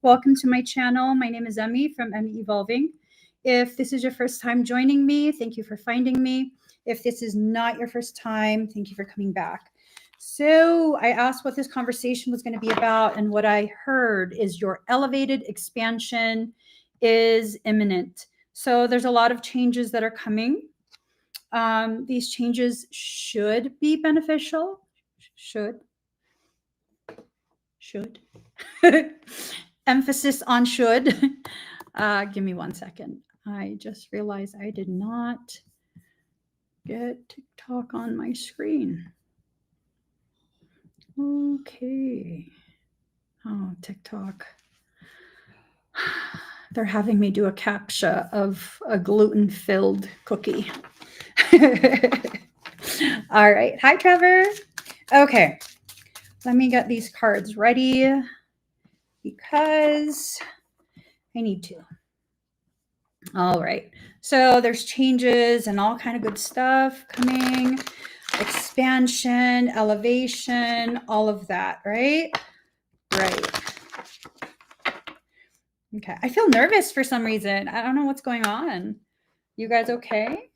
Welcome to my channel. My name is Emmy from Emmy Evolving. If this is your first time joining me, thank you for finding me. If this is not your first time, thank you for coming back. So I asked what this conversation was going to be about, and what I heard is your elevated expansion is imminent. So there's a lot of changes that are coming. These changes should be beneficial. Should. Emphasis on should. Give me 1 second. I just realized I did not get TikTok on my screen. Okay. Oh, TikTok. They're having me do a CAPTCHA of a gluten-filled cookie. All right. Hi, Trevor. Okay. Let me get these cards ready because I need to. All right. So there's changes and all kind of good stuff coming. Expansion, elevation, all of that, right? Right. Okay. I feel nervous for some reason. I don't know what's going on. You guys okay?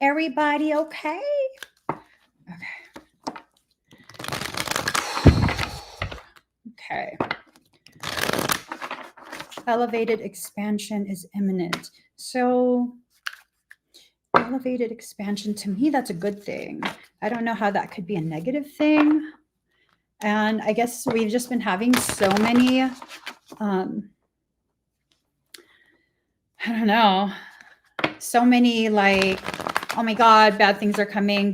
Everybody okay? Okay. Okay. Elevated expansion is imminent. So elevated expansion, to me, that's a good thing. I don't know how that could be a negative thing. And I guess we've just been having so many, I don't know, so many like, oh my God, bad things are coming,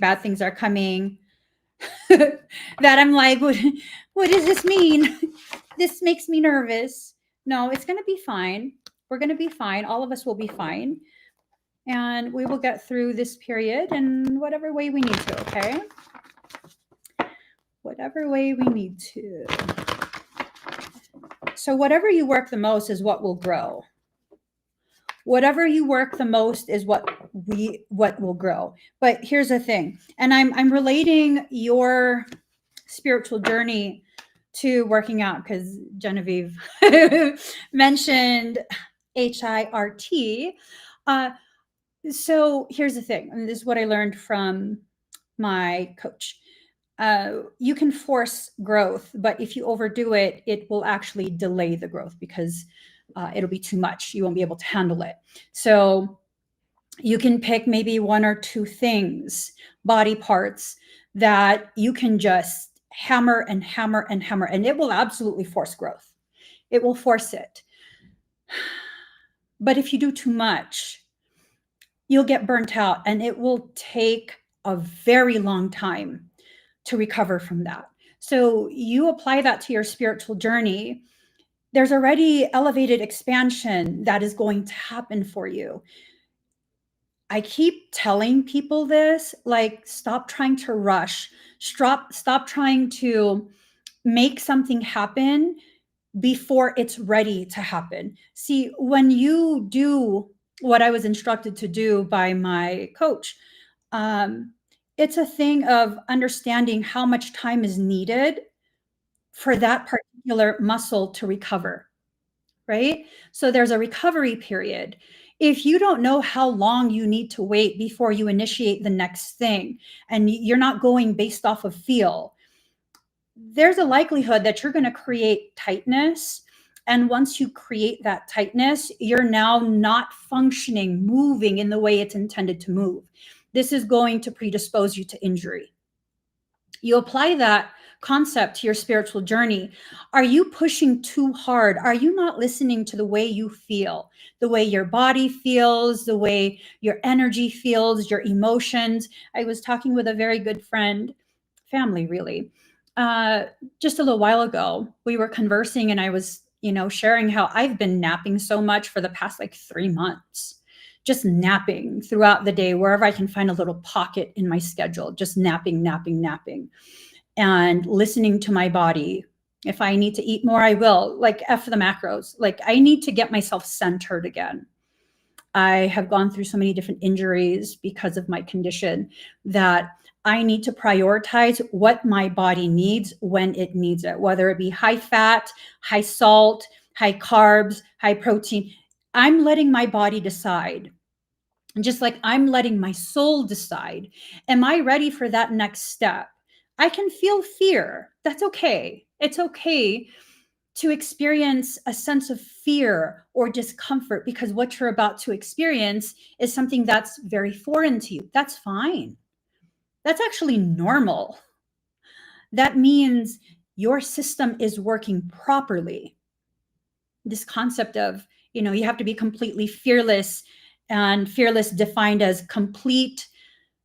that I'm like, what does this mean? This makes me nervous. No, it's going to be fine. We're going to be fine. All of us will be fine. And we will get through this period in whatever way we need to, okay? Whatever way we need to. So whatever you work the most is what will grow. Whatever you work the most is what will grow. But here's the thing, and I'm relating your spiritual journey to working out because Genevieve mentioned HIRT. So here's the thing, and this is what I learned from my coach. You can force growth, but if you overdo it, it will actually delay the growth because it'll be too much. You won't be able to handle it. So you can pick maybe 1 or 2 things, body parts that you can just hammer and hammer and hammer, and it will absolutely force growth. It will force it. But if you do too much, you'll get burnt out, and it will take a very long time to recover from that. So you apply that to your spiritual journey. There's already elevated expansion that is going to happen for you. I keep telling people this, like, stop trying to rush. Stop trying to make something happen before it's ready to happen. See, when you do what I was instructed to do by my coach, it's a thing of understanding how much time is needed for that particular muscle to recover, right? So there's a recovery period. If you don't know how long you need to wait before you initiate the next thing, and you're not going based off of feel, there's a likelihood that you're going to create tightness. And once you create that tightness, you're now not functioning, moving in the way it's intended to move. This is going to predispose you to injury. You apply that concept to your spiritual journey. Are you pushing too hard? Are you not listening to the way you feel, the way your body feels, the way your energy feels, your emotions? I was talking with a very good friend, family really, just a little while ago. We were conversing, and I was, sharing how I've been napping so much for the past like 3 months. Just napping throughout the day, wherever I can find a little pocket in my schedule, just napping, and listening to my body. If I need to eat more, I will. Like, F the macros. Like, I need to get myself centered again. I have gone through so many different injuries because of my condition that I need to prioritize what my body needs when it needs it, whether it be high fat, high salt, high carbs, high protein. I'm letting my body decide. And just like I'm letting my soul decide, am I ready for that next step? I can feel fear. That's okay. It's okay to experience a sense of fear or discomfort because what you're about to experience is something that's very foreign to you. That's fine. That's actually normal. That means your system is working properly. This concept of, you have to be completely fearless, and fearless defined as complete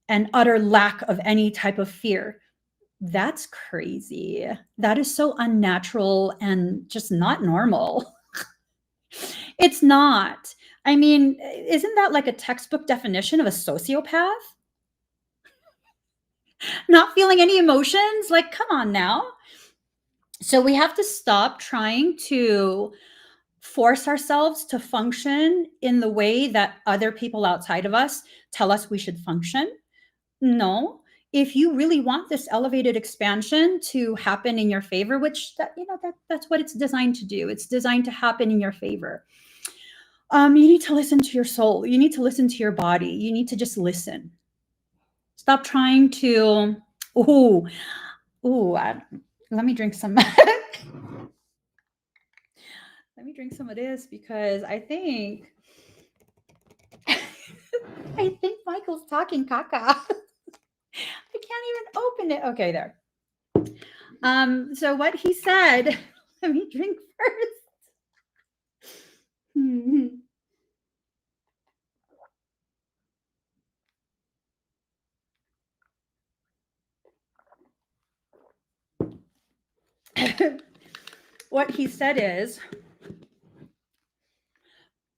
and utter lack of any type of fear. That's crazy. That is so unnatural and just not normal. It's not. I mean, isn't that like a textbook definition of a sociopath? Not feeling any emotions? Like, come on now. So we have to stop trying to force ourselves to function in the way that other people outside of us tell us we should function. No. If you really want this elevated expansion to happen in your favor, which that's what it's designed to do. It's designed to happen in your favor. You need to listen to your soul. You need to listen to your body. You need to just listen. Stop trying to, let me drink some. Let me drink some of this because I think Michael's talking caca. I can't even open it. Okay, there. So what he said, let me drink first. What he said is,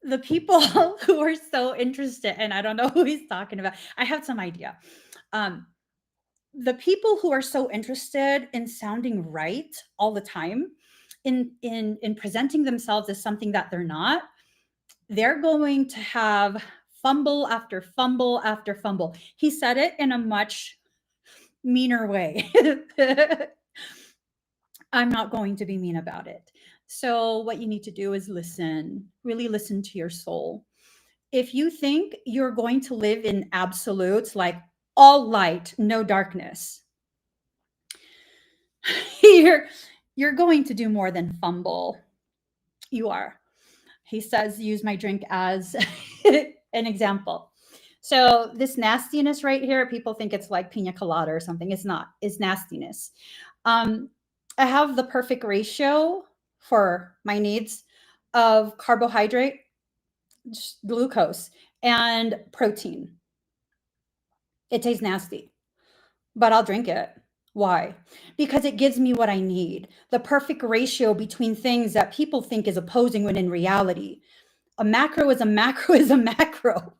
the people who are so interested, and I don't know who he's talking about. I have some idea. The people who are so interested in sounding right all the time, in presenting themselves as something that they're not, they're going to have fumble after fumble after fumble. He said it in a much meaner way. I'm not going to be mean about it. So what you need to do is listen, really listen to your soul. If you think you're going to live in absolutes, like all light, no darkness, you're going to do more than fumble. You are. He says, use my drink as an example. So this nastiness right here, people think it's like pina colada or something. It's not. It's nastiness. I have the perfect ratio for my needs of carbohydrate, glucose, and protein. It tastes nasty, but I'll drink it. Why? Because it gives me what I need. The perfect ratio between things that people think is opposing when in reality, a macro is a macro is a macro.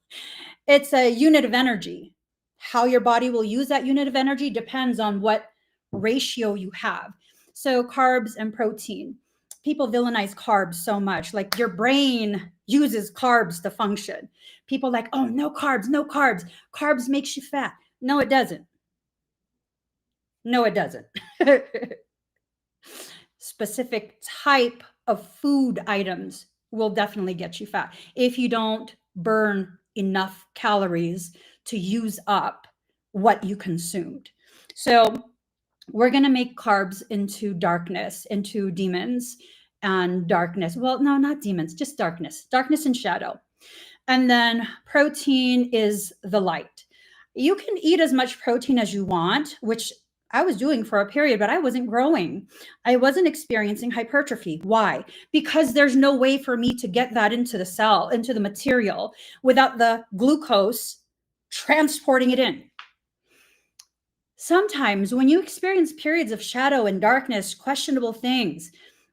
It's a unit of energy. How your body will use that unit of energy depends on what ratio you have. So carbs and protein. People villainize carbs so much. Like your brain uses carbs to function. People like, oh, no carbs, no carbs. Carbs makes you fat. No, it doesn't. No, it doesn't. Specific type of food items will definitely get you fat if you don't burn enough calories to use up what you consumed. So we're going to make carbs into darkness, into demons and darkness. Well, no, not demons, just darkness and shadow. And then protein is the light. You can eat as much protein as you want, which I was doing for a period, but I wasn't growing. I wasn't experiencing hypertrophy. Why? Because there's no way for me to get that into the cell, into the material, without the glucose transporting it in. Sometimes when you experience periods of shadow and darkness, questionable things,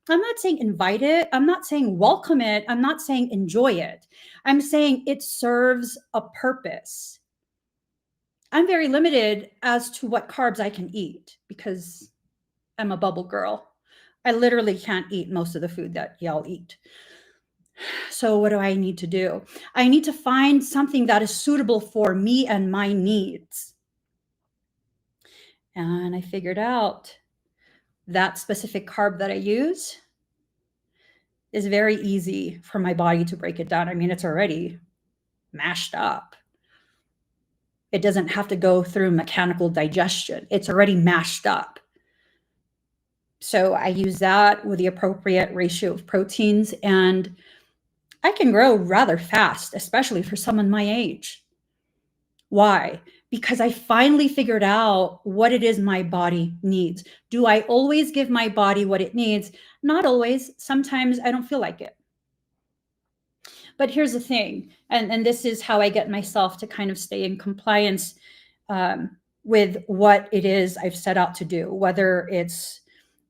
I'm not saying invite it. I'm not saying welcome it. I'm not saying enjoy it. I'm saying it serves a purpose. I'm very limited as to what carbs I can eat because I'm a bubble girl. I literally can't eat most of the food that y'all eat. So what do I need to do? I need to find something that is suitable for me and my needs. And I figured out that specific carb that I use is very easy for my body to break it down. I mean, it's already mashed up. It doesn't have to go through mechanical digestion. It's already mashed up. So I use that with the appropriate ratio of proteins, and I can grow rather fast, especially for someone my age. Why? Because I finally figured out what it is my body needs. Do I always give my body what it needs? Not always. Sometimes I don't feel like it. But here's the thing, and this is how I get myself to kind of stay in compliance with what it is I've set out to do, whether it's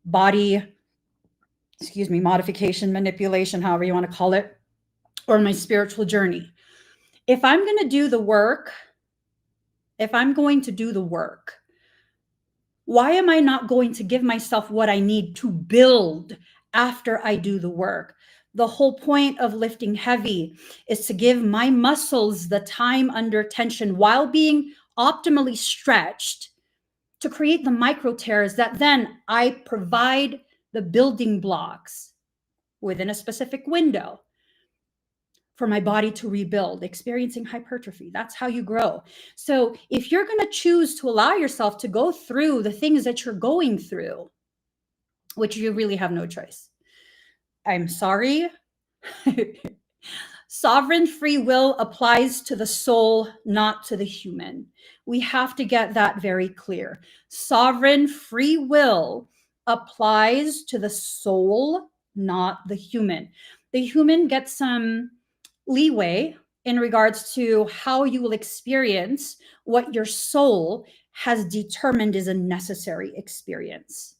body, modification, manipulation, however you want to call it, or my spiritual journey. If I'm going to do the work, why am I not going to give myself what I need to build after I do the work? The whole point of lifting heavy is to give my muscles the time under tension while being optimally stretched to create the micro tears that then I provide the building blocks within a specific window for my body to rebuild, experiencing hypertrophy. That's how you grow. So if you're going to choose to allow yourself to go through the things that you're going through, which you really have no choice, I'm sorry. Sovereign free will applies to the soul, not to the human. We have to get that very clear. Sovereign free will applies to the soul, not the human. The human gets some leeway in regards to how you will experience what your soul has determined is a necessary experience.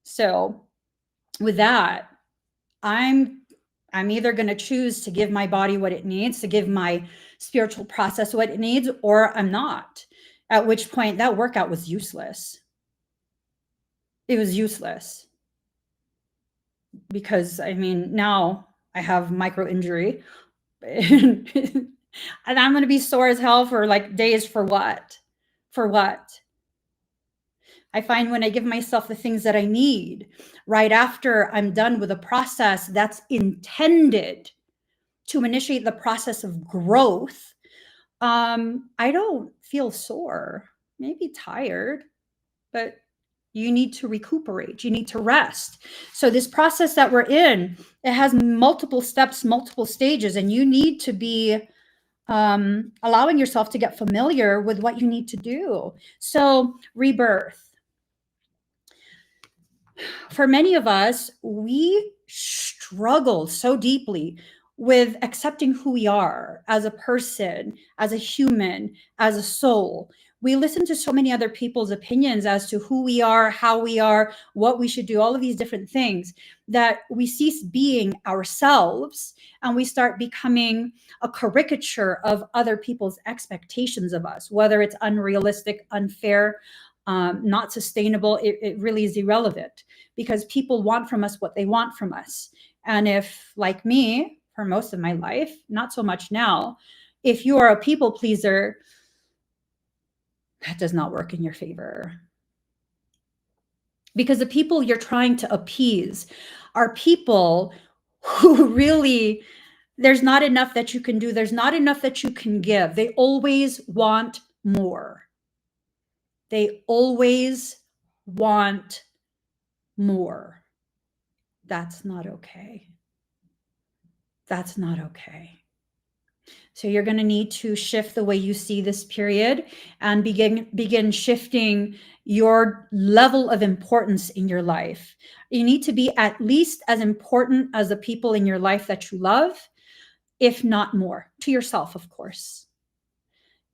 So with that, I'm either going to choose to give my body what it needs, to give my spiritual process what it needs, or I'm not. At which point that workout was useless. It was useless. Because I mean, now I have micro injury and I'm going to be sore as hell for like days for what? For what? I find when I give myself the things that I need right after I'm done with a process that's intended to initiate the process of growth, I don't feel sore, maybe tired, but you need to recuperate. You need to rest. So this process that we're in, it has multiple steps, multiple stages, and you need to be allowing yourself to get familiar with what you need to do. So rebirth. For many of us, we struggle so deeply with accepting who we are as a person, as a human, as a soul. We listen to so many other people's opinions as to who we are, how we are, what we should do, all of these different things, that we cease being ourselves and we start becoming a caricature of other people's expectations of us, whether it's unrealistic, unfair, not sustainable. It really is irrelevant, because people want from us what they want from us. And if, like me, for most of my life, not so much now, if you are a people pleaser, that does not work in your favor. Because the people you're trying to appease are people who really, there's not enough that you can do. There's not enough that you can give. They always want more. They always want more. That's not okay. That's not okay. So you're going to need to shift the way you see this period and begin shifting your level of importance in your life. You need to be at least as important as the people in your life that you love, if not more, to yourself, of course.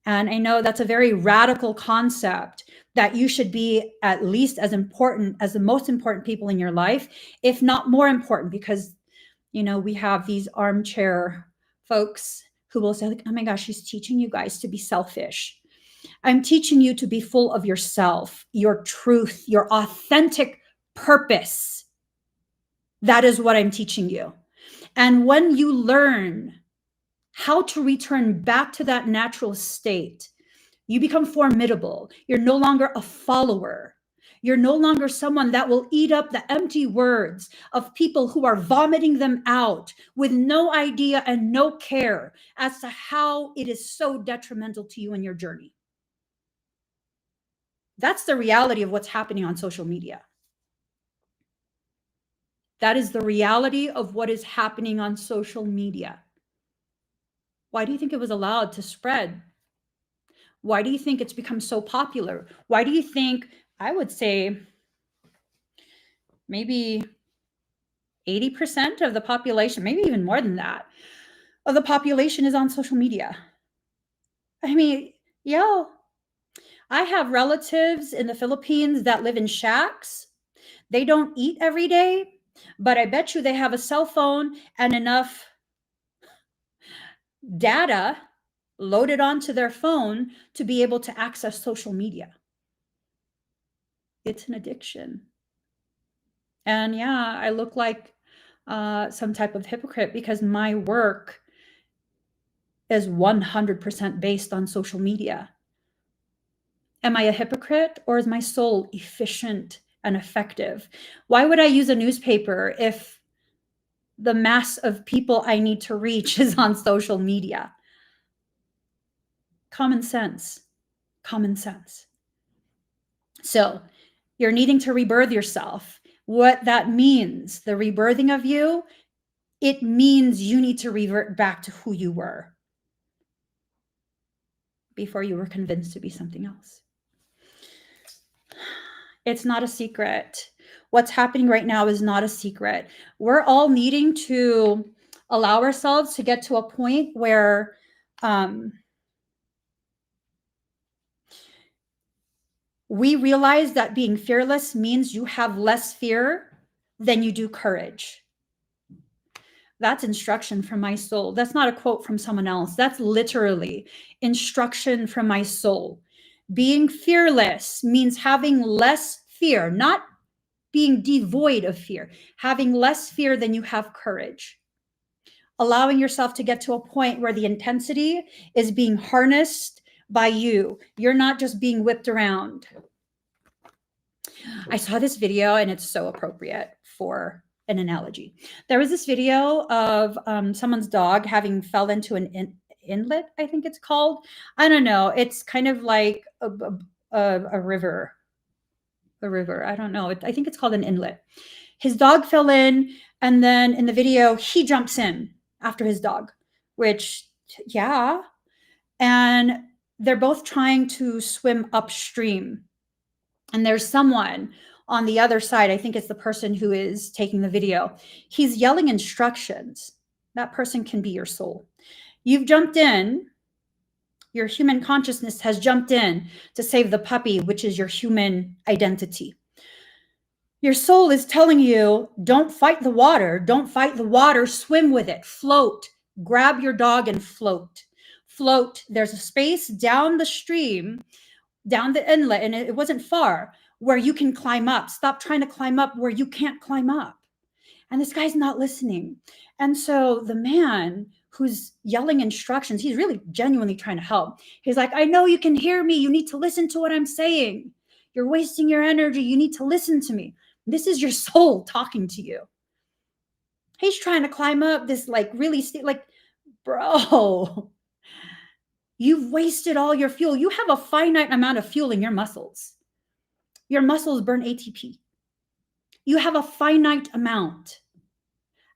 And I know that's a very radical concept, that you should be at least as important as the most important people in your life, if not more important, because, you know, we have these armchair folks who will say, like, oh my gosh, she's teaching you guys to be selfish. I'm teaching you to be full of yourself, your truth, your authentic purpose. That is what I'm teaching you. And when you learn how to return back to that natural state, You become formidable. You're no longer a follower. You're no longer someone that will eat up the empty words of people who are vomiting them out with no idea and no care as to how it is so detrimental to you in your journey. That's the reality of what's happening on social media. That is the reality of what is happening on social media. Why do you think it was allowed to spread? Why do you think it's become so popular? Why do you think, I would say, maybe 80% of the population, maybe even more than that, of the population is on social media? I mean, I have relatives in the Philippines that live in shacks. They don't eat every day, but I bet you they have a cell phone and enough data loaded onto their phone to be able to access social media. It's an addiction. And yeah, I look like some type of hypocrite because my work is 100% based on social media. Am I a hypocrite, or is my soul efficient and effective? Why would I use a newspaper if the mass of people I need to reach is on social media? Common sense. Common sense. So you're needing to rebirth yourself. What that means, the rebirthing of you, it means you need to revert back to who you were before you were convinced to be something else. It's not a secret. What's happening right now is not a secret. We're all needing to allow ourselves to get to a point where we realize that being fearless means you have less fear than you do courage. That's instruction from my soul. That's not a quote from someone else. That's literally instruction from my soul. Being fearless means having less fear, not being devoid of fear, having less fear than you have courage. Allowing yourself to get to a point where the intensity is being harnessed by you. You're not just being whipped around. I saw this video and it's so appropriate for an analogy. There was this video of someone's dog having fell into an inlet, I think it's called. I don't know. It's kind of like a river. A river. I don't know. I think it's called an inlet. His dog fell in, and then in the video, he jumps in after his dog, which, yeah. And they're both trying to swim upstream. And there's someone on the other side, I think it's the person who is taking the video. He's yelling instructions. That person can be your soul. You've jumped in. Your human consciousness has jumped in to save the puppy, which is your human identity. Your soul is telling you, don't fight the water. Don't fight the water. Swim with it. Float. Grab your dog and float. Float. There's a space down the stream, down the inlet, and it wasn't far, where you can climb up. Stop trying to climb up where you can't climb up. And this guy's not listening. And so the man who's yelling instructions, he's really genuinely trying to help. He's like, I know you can hear me. You need to listen to what I'm saying. You're wasting your energy. You need to listen to me. This is your soul talking to you. He's trying to climb up this really bro, you've wasted all your fuel. You have a finite amount of fuel in your muscles. Your muscles burn ATP. You have a finite amount.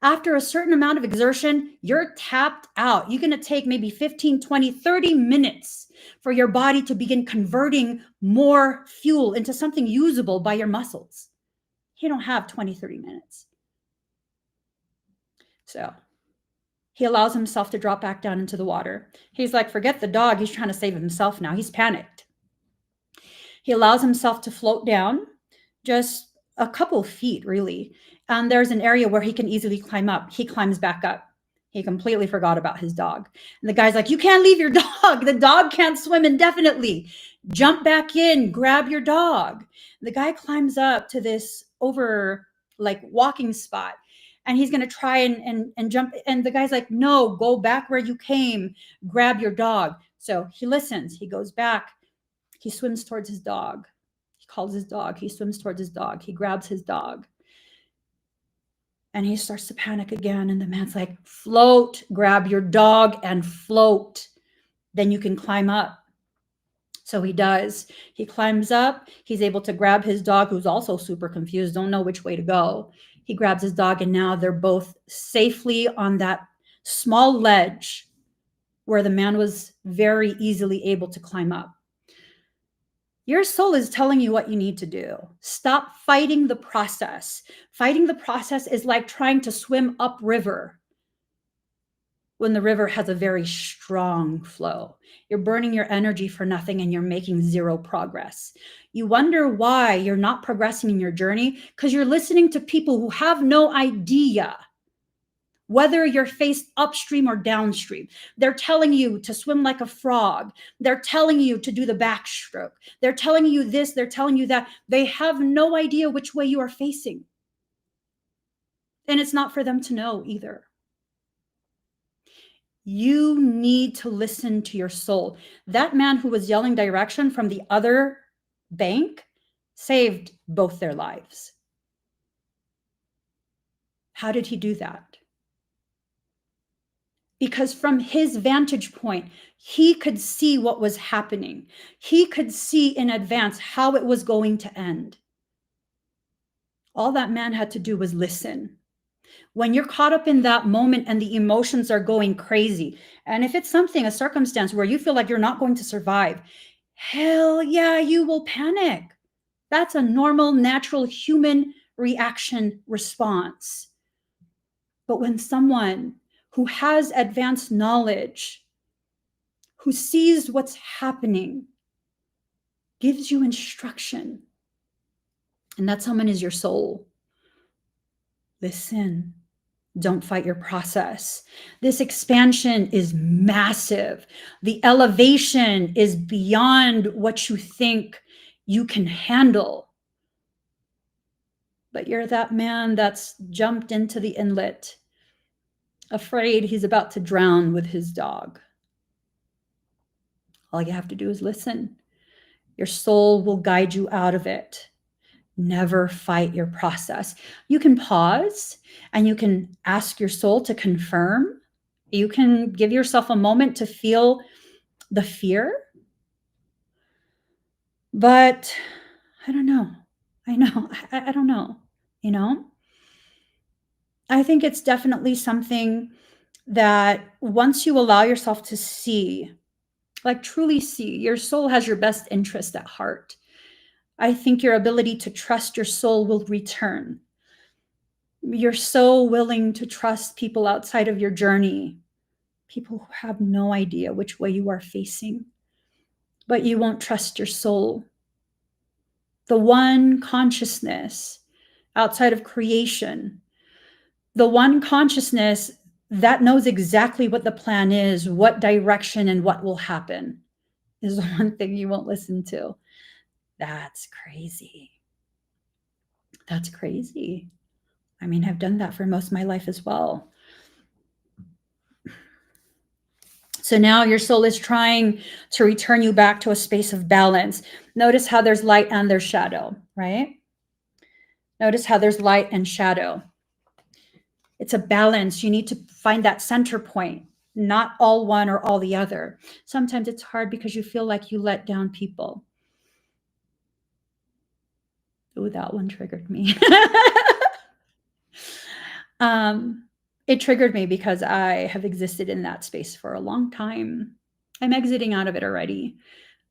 After a certain amount of exertion, you're tapped out. You're going to take maybe 15, 20, 30 minutes for your body to begin converting more fuel into something usable by your muscles. You don't have 20, 30 minutes. So he allows himself to drop back down into the water. He's like, forget the dog. He's trying to save himself now. He's panicked. He allows himself to float down just a couple feet, really. And there's an area where he can easily climb up. He climbs back up. He completely forgot about his dog. And the guy's like, you can't leave your dog. The dog can't swim indefinitely. Jump back in, grab your dog. The guy climbs up to this walking spot, and he's going to try and jump. And the guy's like, no, go back where you came, grab your dog. So he listens. He goes back, He swims towards his dog. He calls his dog. He swims towards his dog. He grabs his dog. And he starts to panic again. And the man's like, float, grab your dog and float. Then you can climb up. So he does. He climbs up. He's able to grab his dog, who's also super confused, don't know which way to go. He grabs his dog, and now they're both safely on that small ledge where the man was very easily able to climb up. Your soul is telling you what you need to do. Stop fighting the process. Fighting the process is like trying to swim upriver when the river has a very strong flow. You're burning your energy for nothing and you're making zero progress. You wonder why you're not progressing in your journey because you're listening to people who have no idea whether you're faced upstream or downstream. They're telling you to swim like a frog. They're telling you to do the backstroke. They're telling you this, they're telling you that. They have no idea which way you are facing. And it's not for them to know either. You need to listen to your soul. That man who was yelling direction from the other bank saved both their lives. How did he do that? Because from his vantage point, he could see what was happening. He could see in advance how it was going to end. All that man had to do was listen. When you're caught up in that moment and the emotions are going crazy, and if it's something, a circumstance where you feel like you're not going to survive, hell yeah, you will panic. That's a normal, natural human reaction response. But when someone who has advanced knowledge, who sees what's happening, gives you instruction, and that someone is your soul, listen. Don't fight your process. This expansion is massive. The elevation is beyond what you think you can handle. But you're that man that's jumped into the inlet, afraid he's about to drown with his dog. All you have to do is listen. Your soul will guide you out of it. Never fight your process. You can pause and you can ask your soul to confirm. You can give yourself a moment to feel the fear. But I don't know. I don't know. You know, I think it's definitely something that once you allow yourself to see, like truly see, your soul has your best interest at heart. I think your ability to trust your soul will return. You're so willing to trust people outside of your journey, people who have no idea which way you are facing, but you won't trust your soul. The one consciousness outside of creation, the one consciousness that knows exactly what the plan is, what direction and what will happen, is the one thing you won't listen to. That's crazy. That's crazy. I mean, I've done that for most of my life as well. So now your soul is trying to return you back to a space of balance. Notice how there's light and there's shadow, right? Notice how there's light and shadow. It's a balance. You need to find that center point, not all one or all the other. Sometimes it's hard because you feel like you let down people. Oh, that one triggered me. It triggered me because I have existed in that space for a long time. I'm exiting out of it already,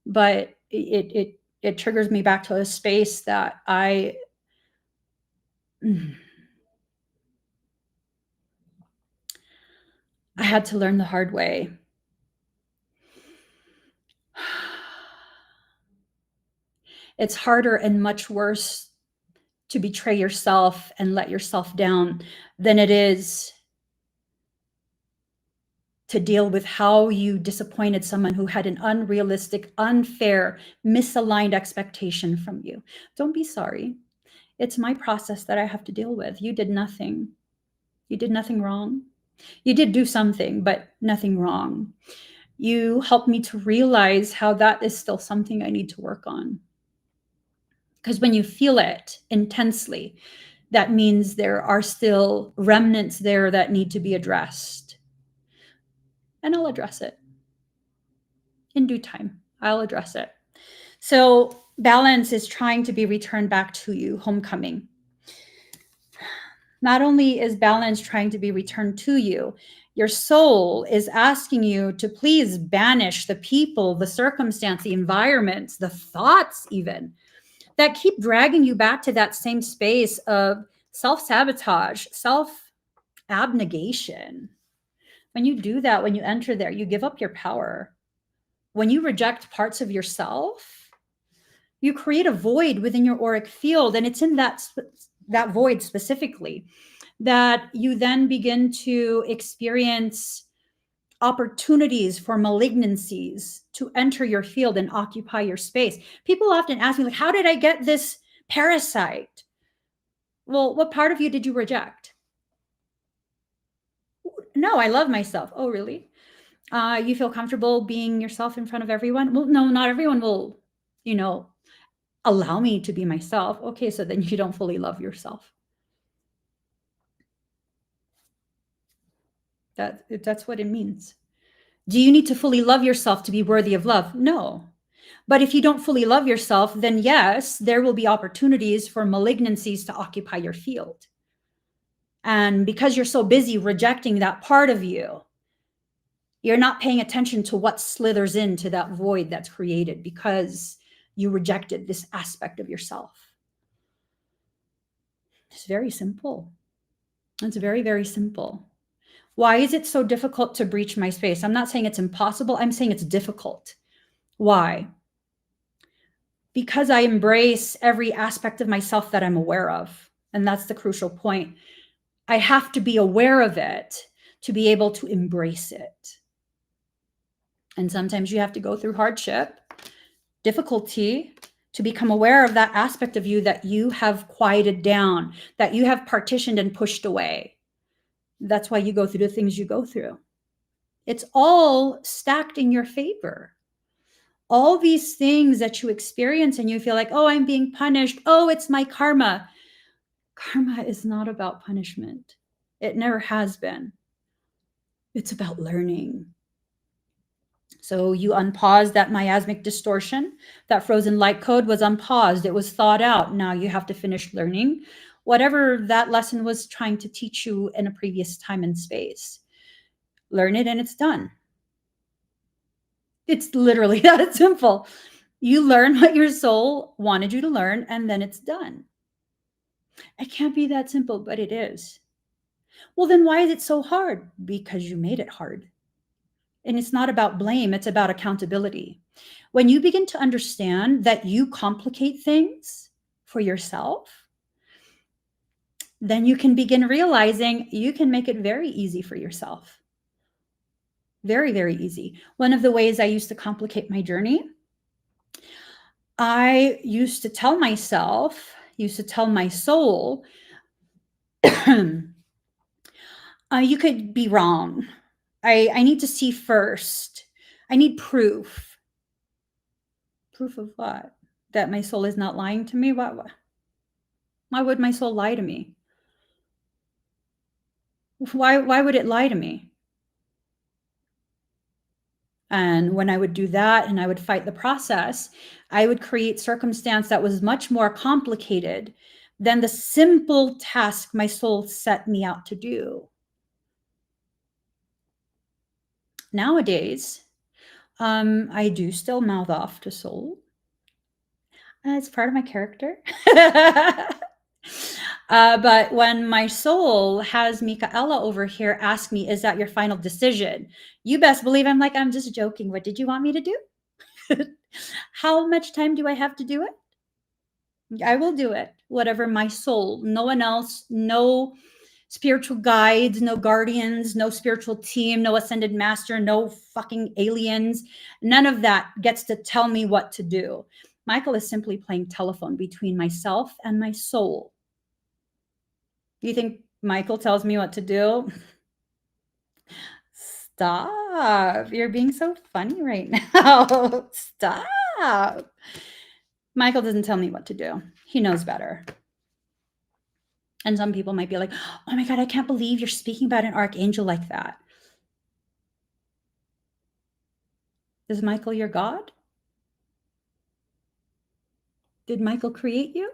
but it triggers me back to a space that I had to learn the hard way. It's harder and much worse to betray yourself and let yourself down than it is to deal with how you disappointed someone who had an unrealistic, unfair, misaligned expectation from you. Don't be sorry. It's my process that I have to deal with. You did nothing. You did nothing wrong. You did do something, but nothing wrong. You help me to realize how that is still something I need to work on. Because when you feel it intensely, that means there are still remnants there that need to be addressed. And I'll address it in due time. I'll address it. So balance is trying to be returned back to you, homecoming. Not only is balance trying to be returned to you, your soul is asking you to please banish the people, the circumstance, the environments, the thoughts even that keep dragging you back to that same space of self-sabotage, self-abnegation. When you do that, when you enter there, you give up your power. When you reject parts of yourself, you create a void within your auric field, and it's in that void specifically that you then begin to experience opportunities for malignancies to enter your field and occupy your space. People often ask me, like, how did I get this parasite? Well, what part of you did you reject? No, I love myself. Oh, really? You feel comfortable being yourself in front of everyone? Well, no, not everyone will, allow me to be myself. Okay, so then you don't fully love yourself. That's what it means. Do you need to fully love yourself to be worthy of love? No. But if you don't fully love yourself, then yes, there will be opportunities for malignancies to occupy your field. And because you're so busy rejecting that part of you, you're not paying attention to what slithers into that void that's created because you rejected this aspect of yourself. It's very simple. It's very, very simple. Why is it so difficult to breach my space? I'm not saying it's impossible. I'm saying it's difficult. Why? Because I embrace every aspect of myself that I'm aware of. And that's the crucial point. I have to be aware of it to be able to embrace it. And sometimes you have to go through hardship, difficulty, to become aware of that aspect of you that you have quieted down, that you have partitioned and pushed away. That's why you go through the things you go through. It's all stacked in your favor. All these things that you experience and you feel like, oh, I'm being punished. Oh, it's my karma. Karma is not about punishment. It never has been. It's about learning. So you unpause that miasmic distortion. That frozen light code was unpaused. It was thought out. Now you have to finish learning whatever that lesson was trying to teach you in a previous time and space. Learn it and it's done. It's literally that simple. You learn what your soul wanted you to learn and then it's done. It can't be that simple, but it is. Well, then why is it so hard? Because you made it hard. And it's not about blame, it's about accountability. When you begin to understand that you complicate things for yourself, then you can begin realizing you can make it very easy for yourself. Very, very easy. One of the ways I used to complicate my journey, I used to tell myself, used to tell my soul, you could be wrong. I need to see first. I need proof. Proof of what? That my soul is not lying to me? Why would my soul lie to me? Why would it lie to me? And when I would do that and I would fight the process, I would create circumstance that was much more complicated than the simple task my soul set me out to do. Nowadays, I do still mouth off to soul. It's part of my character. But when my soul has Michaela over here ask me, is that your final decision? You best believe I'm like, I'm just joking. What did you want me to do? How much time do I have to do it? I will do it. Whatever my soul, no one else, no spiritual guides, no guardians, no spiritual team, no ascended master, no fucking aliens. None of that gets to tell me what to do. Michael is simply playing telephone between myself and my soul. You think Michael tells me what to do? Stop. You're being so funny right now. Stop. Michael doesn't tell me what to do. He knows better. And some people might be like, oh my God, I can't believe you're speaking about an archangel like that. Is Michael your God? Did Michael create you?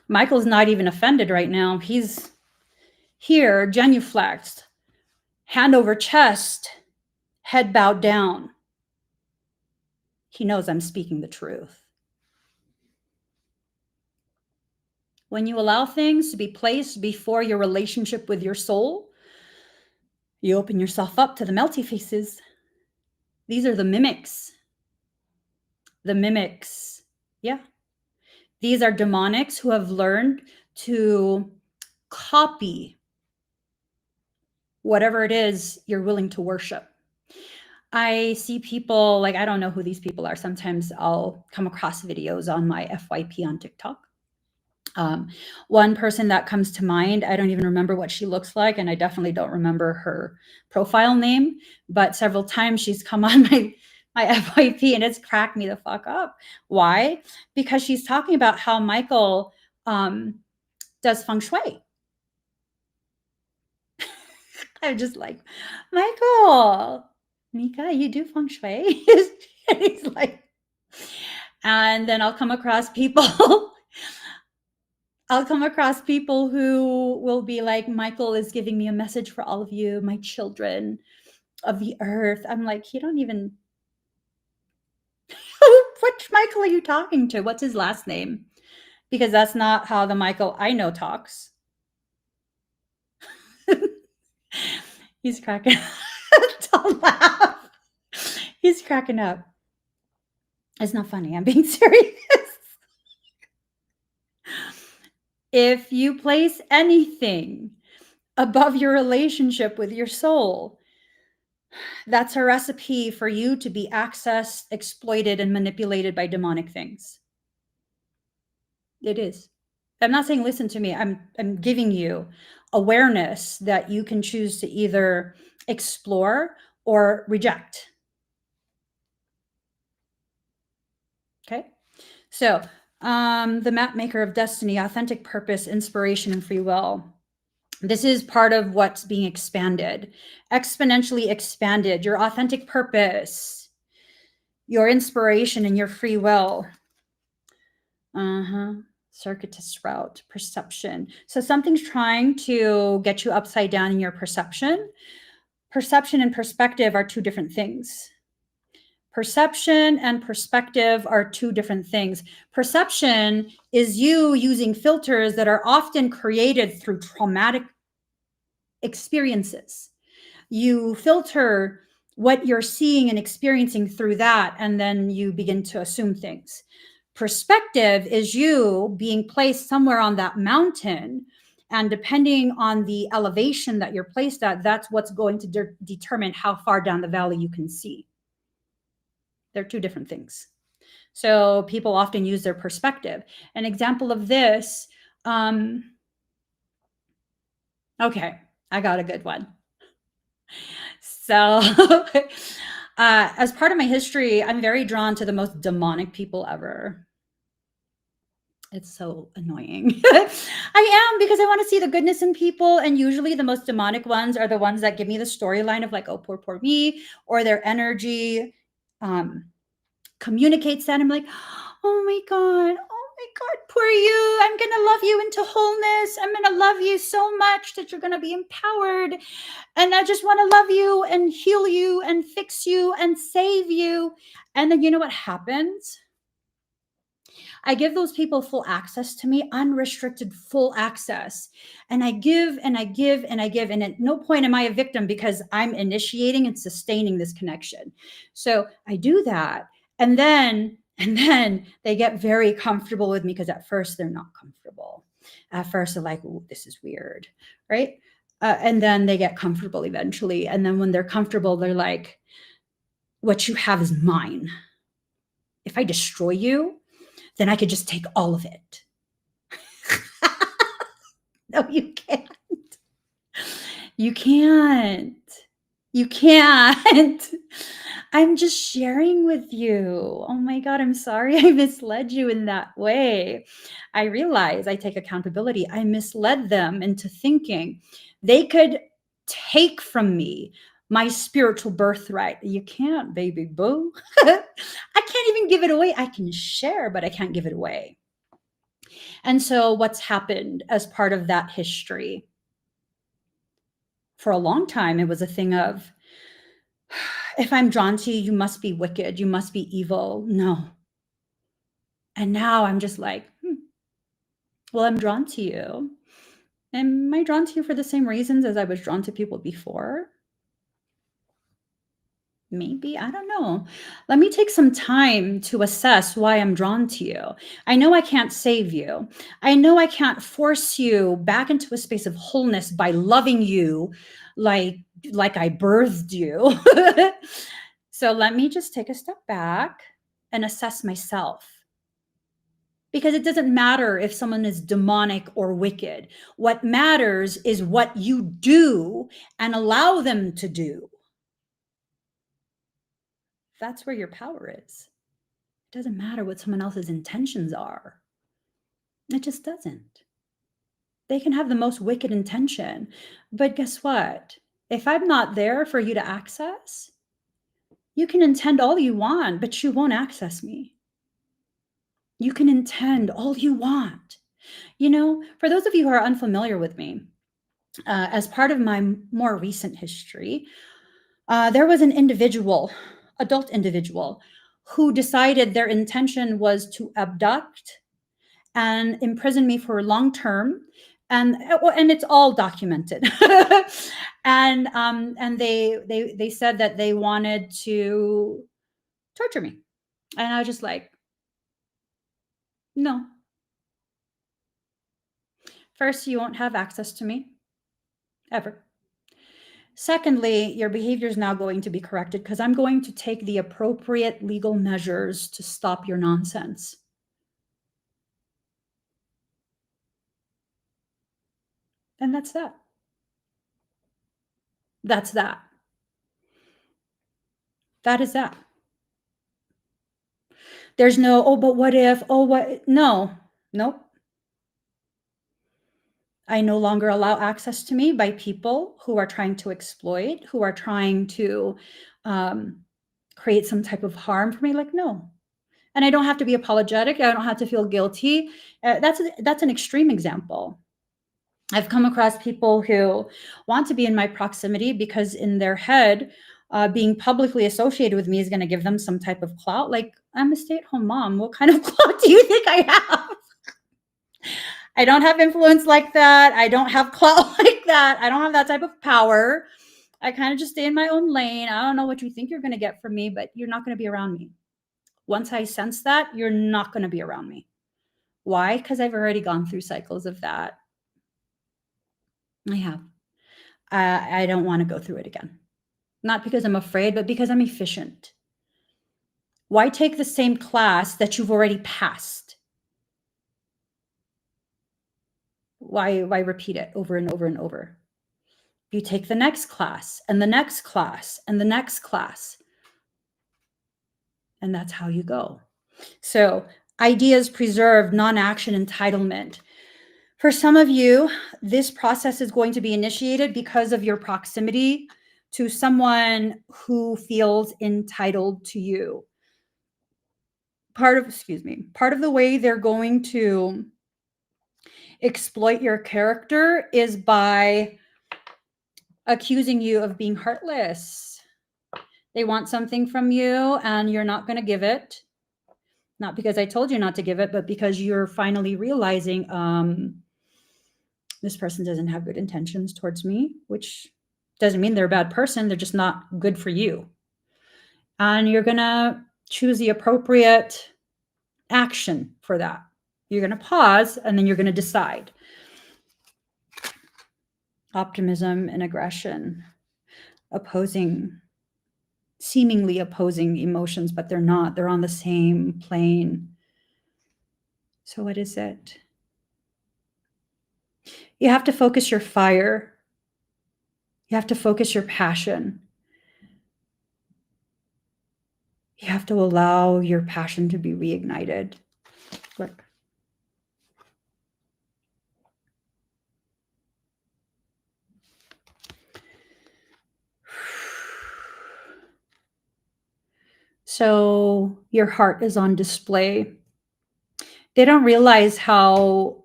Michael's not even offended right now. He's here, genuflexed, hand over chest, head bowed down. He knows I'm speaking the truth. When you allow things to be placed before your relationship with your soul, you open yourself up to the melty faces. These are the mimics. The mimics. Yeah. These are demonics who have learned to copy whatever it is you're willing to worship. I see people, like, I don't know who these people are. Sometimes I'll come across videos on my FYP on TikTok. One person that comes to mind, I don't even remember what she looks like, and I definitely don't remember her profile name, but several times she's come on my FYP and it's cracked me the fuck up. Why? Because she's talking about how Michael does feng shui. I'm just like, Michael, Mika, you do feng shui? And he's like, and then I'll come across people who will be like, Michael is giving me a message for all of you, my children of the earth. I'm like, you don't even, which Michael are you talking to? What's his last name? Because that's not how the Michael I know talks. He's cracking don't laugh. He's cracking up. It's not funny. I'm being serious. If you place anything above your relationship with your soul, that's a recipe for you to be accessed, exploited, and manipulated by demonic things. It is. I'm not saying listen to me. I'm giving you awareness that you can choose to either explore or reject. Okay. So the map maker of destiny, authentic purpose, inspiration, and free will. This is part of what's being expanded, exponentially expanded. Your authentic purpose, your inspiration, and your free will. Circuitous route, perception. So something's trying to get you upside down in your perception. Perception and perspective are two different things. Perception and perspective are two different things. Perception is you using filters that are often created through traumatic experiences. You filter what you're seeing and experiencing through that, and then you begin to assume things. Perspective is you being placed somewhere on that mountain, and depending on the elevation that you're placed at, that's what's going to determine how far down the valley you can see. They're two different things. So people often use their perspective. An example of this, okay, I got a good one. So as part of my history, I'm very drawn to the most demonic people ever. It's so annoying. I am, because I want to see the goodness in people. And usually the most demonic ones are the ones that give me the storyline of like, oh, poor me, or their energy communicates that. I'm like, oh my God, poor you. I'm going to love you into wholeness. I'm going to love you so much that you're going to be empowered. And I just want to love you and heal you and fix you and save you. And then you know what happens? I give those people full access to me, unrestricted full access. And I give and I give and I give. And at no point am I a victim, because I'm initiating and sustaining this connection. So I do that. And then they get very comfortable with me, because at first they're not comfortable. At first they're like, oh, this is weird, right? And then they get comfortable eventually. And then when they're comfortable, they're like, what you have is mine. If I destroy you, then I could just take all of it. No, you can't. You can't. You can't. I'm just sharing with you. Oh my God, I'm sorry I misled you in that way. I realize I take accountability. I misled them into thinking they could take from me my spiritual birthright. You can't, baby boo. I can't even give it away. I can share, but I can't give it away. And so, what's happened as part of that history? For a long time, it was a thing of, if I'm drawn to you, you must be wicked. You must be evil. No. And now I'm just like, well, I'm drawn to you. Am I drawn to you for the same reasons as I was drawn to people before? Maybe, I don't know. Let me take some time to assess why I'm drawn to you. I know I can't save you. I know I can't force you back into a space of wholeness by loving you like I birthed you. So let me just take a step back and assess myself. Because it doesn't matter if someone is demonic or wicked. What matters is what you do and allow them to do. That's where your power is. It doesn't matter what someone else's intentions are. It just doesn't. They can have the most wicked intention. But guess what? If I'm not there for you to access, you can intend all you want, but you won't access me. You can intend all you want. You know, for those of you who are unfamiliar with me, as part of my more recent history, there was an individual, adult individual, who decided their intention was to abduct and imprison me for long term, and it's all documented. And they said that they wanted to torture me, and I was just like, no. First, you won't have access to me ever. Secondly, your behavior is now going to be corrected because I'm going to take the appropriate legal measures to stop your nonsense. And that's that. That's that. That is that. There's no, oh, but what if, oh, what? No, nope. I no longer allow access to me by people who are trying to exploit, who are trying to create some type of harm for me. Like, no. And I don't have to be apologetic. I don't have to feel guilty. That's an extreme example. I've come across people who want to be in my proximity because in their head, being publicly associated with me is going to give them some type of clout. Like, I'm a stay-at-home mom. What kind of clout do you think I have? I don't have influence like that. I don't have clout like that. I don't have that type of power. I kind of just stay in my own lane. I don't know what you think you're going to get from me, but you're not going to be around me. Once I sense that, you're not going to be around me. Why? Because I've already gone through cycles of that. I have. I don't want to go through it again. Not because I'm afraid, but because I'm efficient. Why take the same class that you've already passed? Why repeat it over and over and over? You take the next class and the next class and the next class. And that's how you go. So, ideas preserved, non-action entitlement. For some of you, this process is going to be initiated because of your proximity to someone who feels entitled to you. Part of the way they're going to exploit your character is by accusing you of being heartless. They want something from you and you're not going to give it. Not because I told you not to give it, but because you're finally realizing this person doesn't have good intentions towards me, which doesn't mean they're a bad person. They're just not good for you. And you're going to choose the appropriate action for that. You're going to pause and then you're going to decide. Optimism and aggression, seemingly opposing emotions, but they're not. They're on the same plane. So what is it? You have to focus your fire You have to focus your passion. You have to allow your passion to be reignited. Look. So your heart is on display. They don't realize how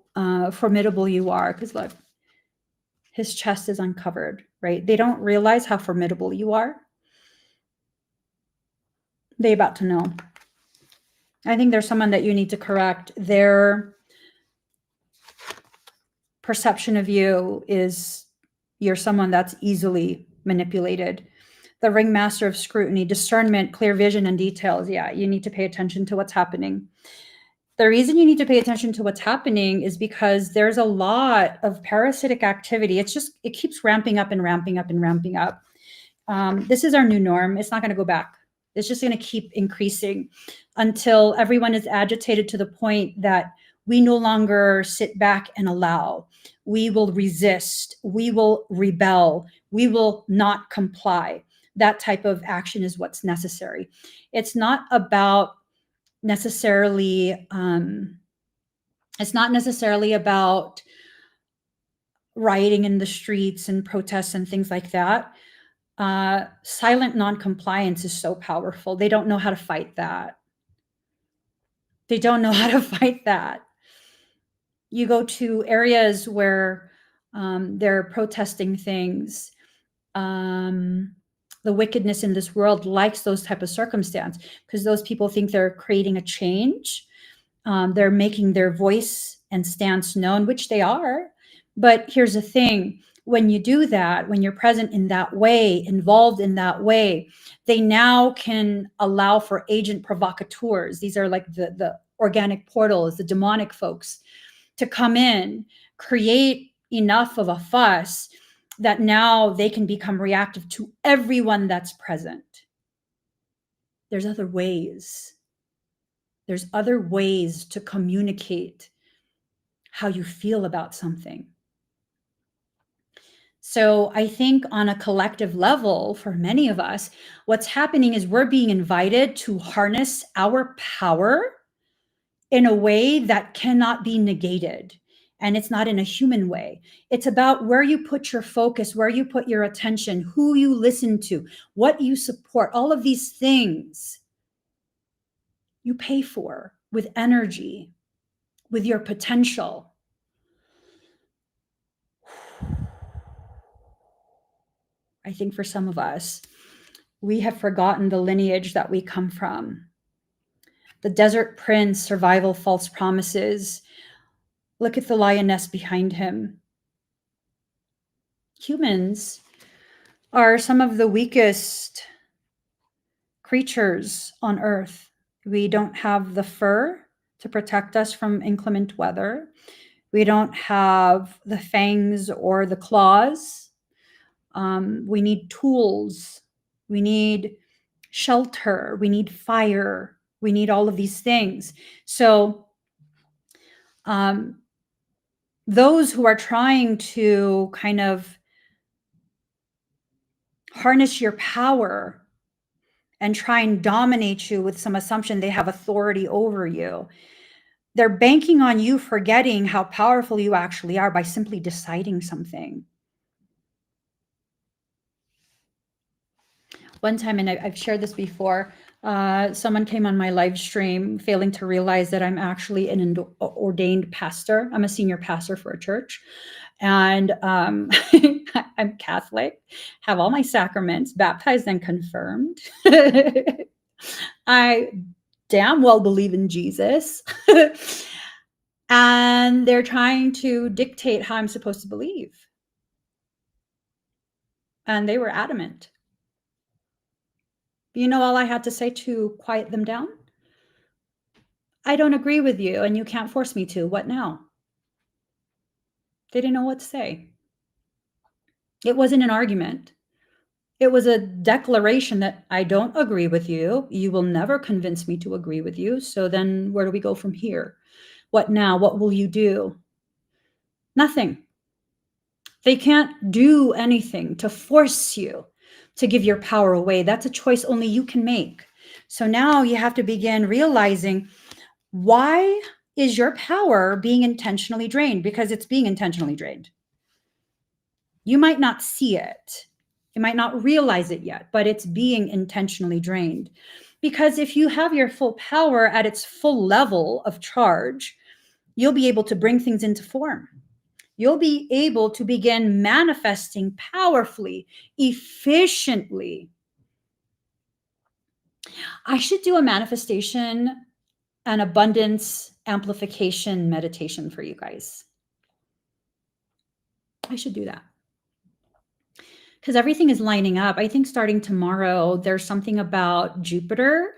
formidable you are, because look, his chest is uncovered, right? They don't realize how formidable you are. They about to know. I think there's someone that you need to correct. Their perception of you is you're someone that's easily manipulated. The ringmaster of scrutiny, discernment, clear vision, and details. Yeah, you need to pay attention to what's happening. The reason you need to pay attention to what's happening is because there's a lot of parasitic activity. It keeps ramping up and ramping up and ramping up. This is our new norm. It's not going to go back. It's just going to keep increasing until everyone is agitated to the point that we no longer sit back and allow. We will resist. We will rebel. We will not comply. That type of action is what's necessary. It's not about necessarily about rioting in the streets and protests and things like that. Silent non-compliance is so powerful. They don't know how to fight that. They don't know how to fight that. You go to areas where they're protesting things. The wickedness in this world likes those type of circumstance because those people think they're creating a change. They're making their voice and stance known, which they are. But here's the thing. When you do that, when you're present in that way, involved in that way, they now can allow for agent provocateurs. These are like the organic portals, the demonic folks, to come in, create enough of a fuss that now they can become reactive to everyone that's present. There's other ways. There's other ways to communicate how you feel about something. So I think on a collective level, for many of us, what's happening is we're being invited to harness our power in a way that cannot be negated. And it's not in a human way. It's about where you put your focus, where you put your attention, who you listen to, what you support, all of these things you pay for with energy, with your potential. I think for some of us, we have forgotten the lineage that we come from. The desert prince, survival, false promises. Look at the lioness behind him. Humans are some of the weakest creatures on earth. We don't have the fur to protect us from inclement weather. We don't have the fangs or the claws. We need tools. We need shelter. We need fire. We need all of these things. So those who are trying to kind of harness your power and try and dominate you with some assumption they have authority over you, they're banking on you forgetting how powerful you actually are by simply deciding something. One time, and I've shared this before, someone came on my live stream failing to realize that I'm actually an ordained pastor. I'm a senior pastor for a church. And I'm Catholic, have all my sacraments, baptized and confirmed. I damn well believe in Jesus. And they're trying to dictate how I'm supposed to believe. And they were adamant. You know, all I had to say to quiet them down? I don't agree with you, and you can't force me to. What now? They didn't know what to say. It wasn't an argument. It was a declaration that I don't agree with you. You will never convince me to agree with you. So then where do we go from here? What now? What will you do? Nothing. They can't do anything to force you to give your power away. That's a choice only you can make. So now you have to begin realizing, why is your power being intentionally drained? Because it's being intentionally drained. You might not see it. You might not realize it yet, but it's being intentionally drained. Because if you have your full power at its full level of charge, you'll be able to bring things into form. You'll be able to begin manifesting powerfully, efficiently. I should do a manifestation and abundance amplification meditation for you guys. I should do that. Because everything is lining up. I think starting tomorrow, there's something about Jupiter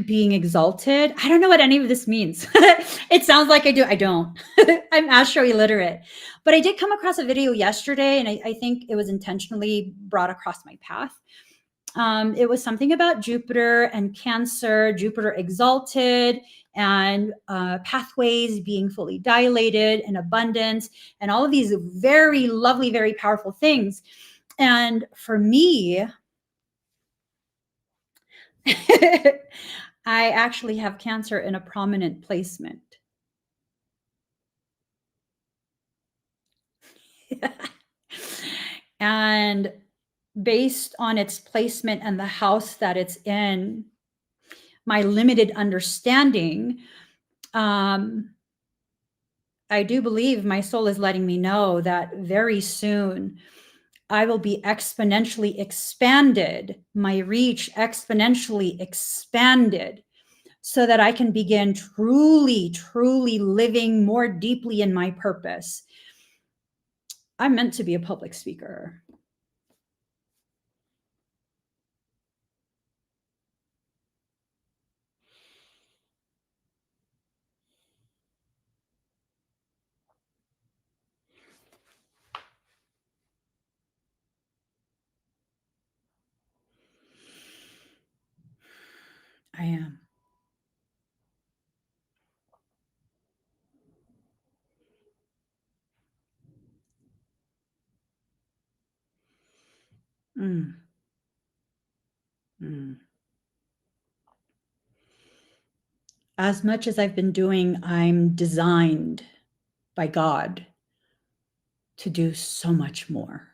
being exalted. I don't know what any of this means. It sounds like I do. I don't. I'm astro illiterate. But I did come across a video yesterday, and I think it was intentionally brought across my path. It was something about Jupiter and Cancer, Jupiter exalted, and pathways being fully dilated, and abundance, and all of these very lovely, very powerful things. And for me, I actually have Cancer in a prominent placement. And based on its placement and the house that it's in, my limited understanding, I do believe my soul is letting me know that very soon I will be exponentially expanded, my reach exponentially expanded, so that I can begin truly, truly living more deeply in my purpose. I'm meant to be a public speaker. I am. Mm. Mm. As much as I've been doing, I'm designed by God to do so much more.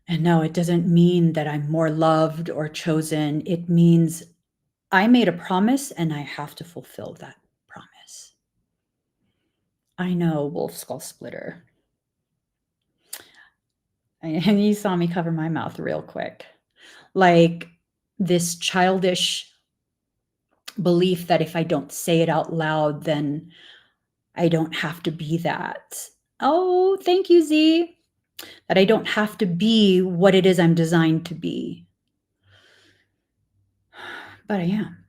And no, it doesn't mean that I'm more loved or chosen. It means I made a promise and I have to fulfill that promise. I know, Wolf Skull Splitter. And you saw me cover my mouth real quick. Like this childish belief that if I don't say it out loud, then I don't have to be that. Oh, thank you, Z. That I don't have to be what it is I'm designed to be. But I am.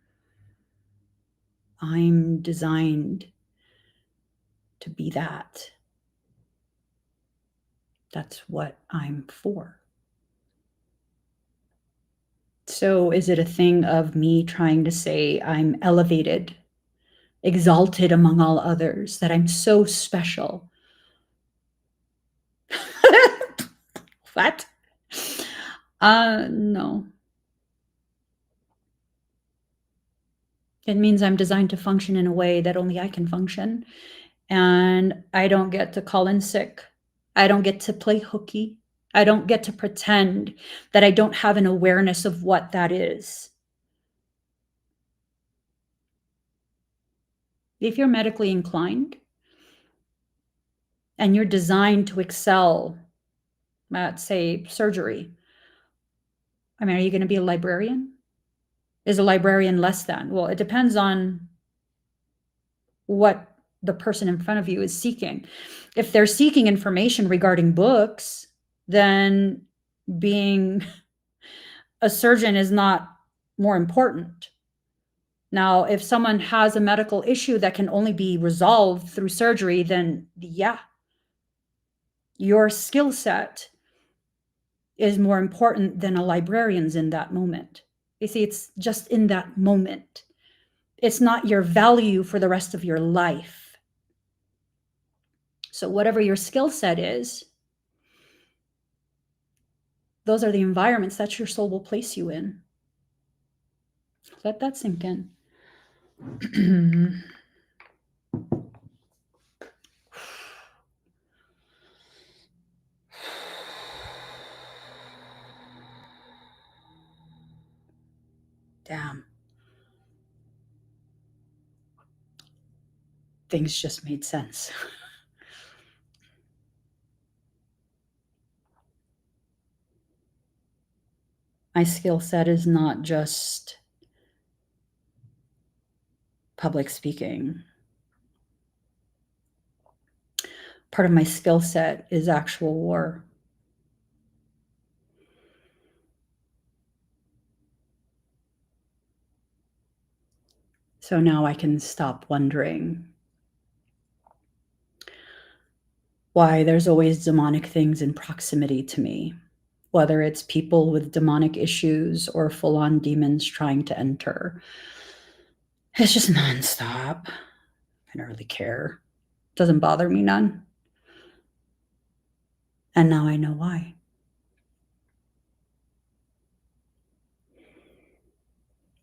I'm designed to be that. That's what I'm for. So is it a thing of me trying to say I'm elevated, exalted among all others, that I'm so special? What? No. It means I'm designed to function in a way that only I can function. And I don't get to call in sick. I don't get to play hooky. I don't get to pretend that I don't have an awareness of what that is. If you're medically inclined and you're designed to excel at, say, surgery, I mean, are you going to be a librarian? Is a librarian less than? Well, it depends on what the person in front of you is seeking. If they're seeking information regarding books, then being a surgeon is not more important. Now, if someone has a medical issue that can only be resolved through surgery, then yeah, your skill set is more important than a librarian's in that moment. You see, it's just in that moment. It's not your value for the rest of your life. So whatever your skill set is, those are the environments that your soul will place you in. Let that sink in. Damn. Things just made sense. My skill set is not just public speaking. Part of my skill set is actual war. So now I can stop wondering why there's always demonic things in proximity to me, whether it's people with demonic issues or full-on demons trying to enter. It's just nonstop. I don't really care. Doesn't bother me none. And now I know why.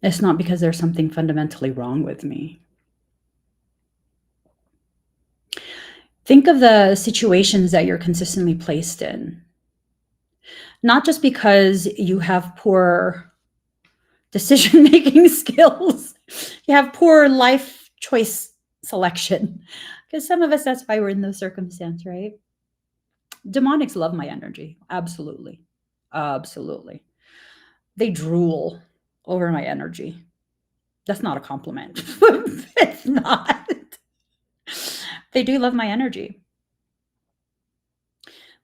It's not because there's something fundamentally wrong with me. Think of the situations that you're consistently placed in. Not just because you have poor decision-making skills, you have poor life choice selection. Because some of us, that's why we're in those circumstances, right? Demonics love my energy. Absolutely. Absolutely. They drool over my energy. That's not a compliment. It's not. They do love my energy.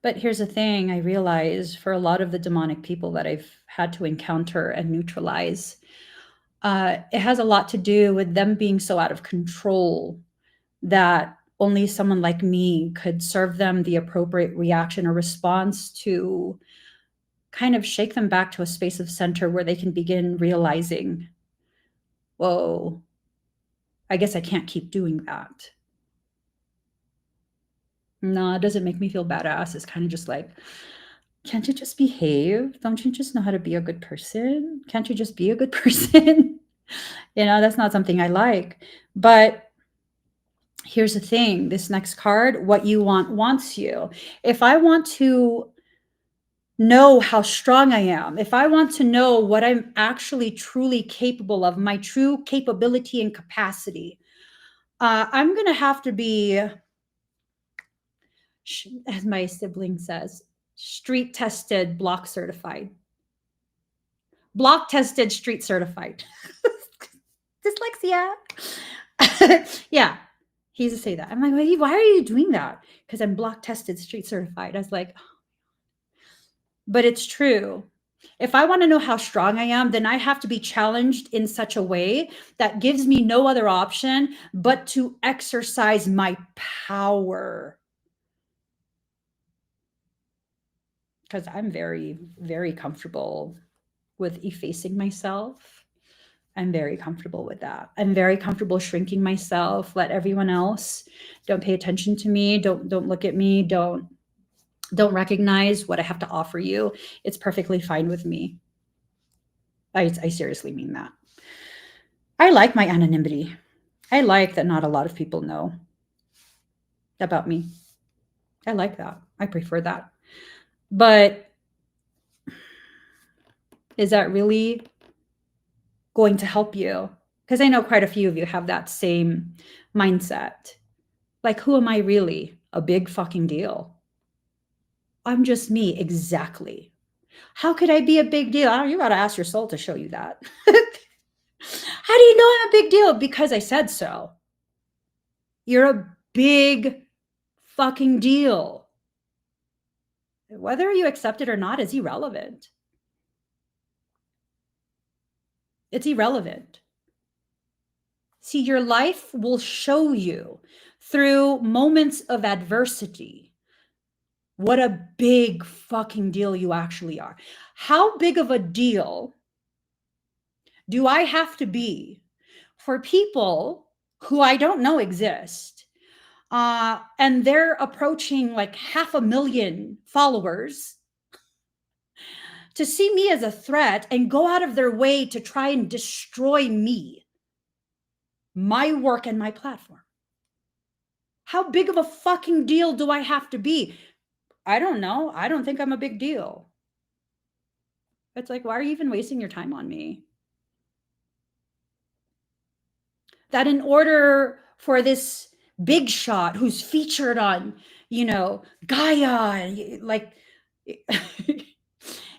But here's the thing, I realize for a lot of the demonic people that I've had to encounter and neutralize, it has a lot to do with them being so out of control that only someone like me could serve them the appropriate reaction or response to kind of shake them back to a space of center where they can begin realizing, whoa, I guess I can't keep doing that. No, it doesn't make me feel badass. It's kind of just like, can't you just behave? Don't you just know how to be a good person? Can't you just be a good person? That's not something I like. But here's the thing, this next card, what you want wants you. If I want to know how strong I am, if I want to know what I'm actually truly capable of, my true capability and capacity, I'm going to have to be, as my sibling says, street tested, block certified. Block tested, street certified. Dyslexia. Yeah, he used to say that. I'm like, why are you doing that? Because I'm block tested, street certified. I was like, but it's true. If I want to know how strong I am, then I have to be challenged in such a way that gives me no other option but to exercise my power. Because I'm very, very comfortable with effacing myself. I'm very comfortable with that. I'm very comfortable shrinking myself, let everyone else, don't pay attention to me, don't look at me, don't recognize what I have to offer you. It's perfectly fine with me. I seriously mean that. I like my anonymity. I like that not a lot of people know about me. I like that. I prefer that. But is that really going to help you? Because I know quite a few of you have that same mindset. Like, who am I really? A big fucking deal. I'm just me. Exactly. How could I be a big deal? You got to ask your soul to show you that. How do you know I'm a big deal? Because I said so. You're a big fucking deal. Whether you accept it or not is irrelevant. It's irrelevant. See, your life will show you through moments of adversity what a big fucking deal you actually are. How big of a deal do I have to be for people who I don't know exist, and they're approaching like 500,000 followers, to see me as a threat and go out of their way to try and destroy me, my work, and my platform. How big of a fucking deal do I have to be? I don't know. I don't think I'm a big deal. It's like, why are you even wasting your time on me? That in order for this big shot who's featured on, Gaia, like,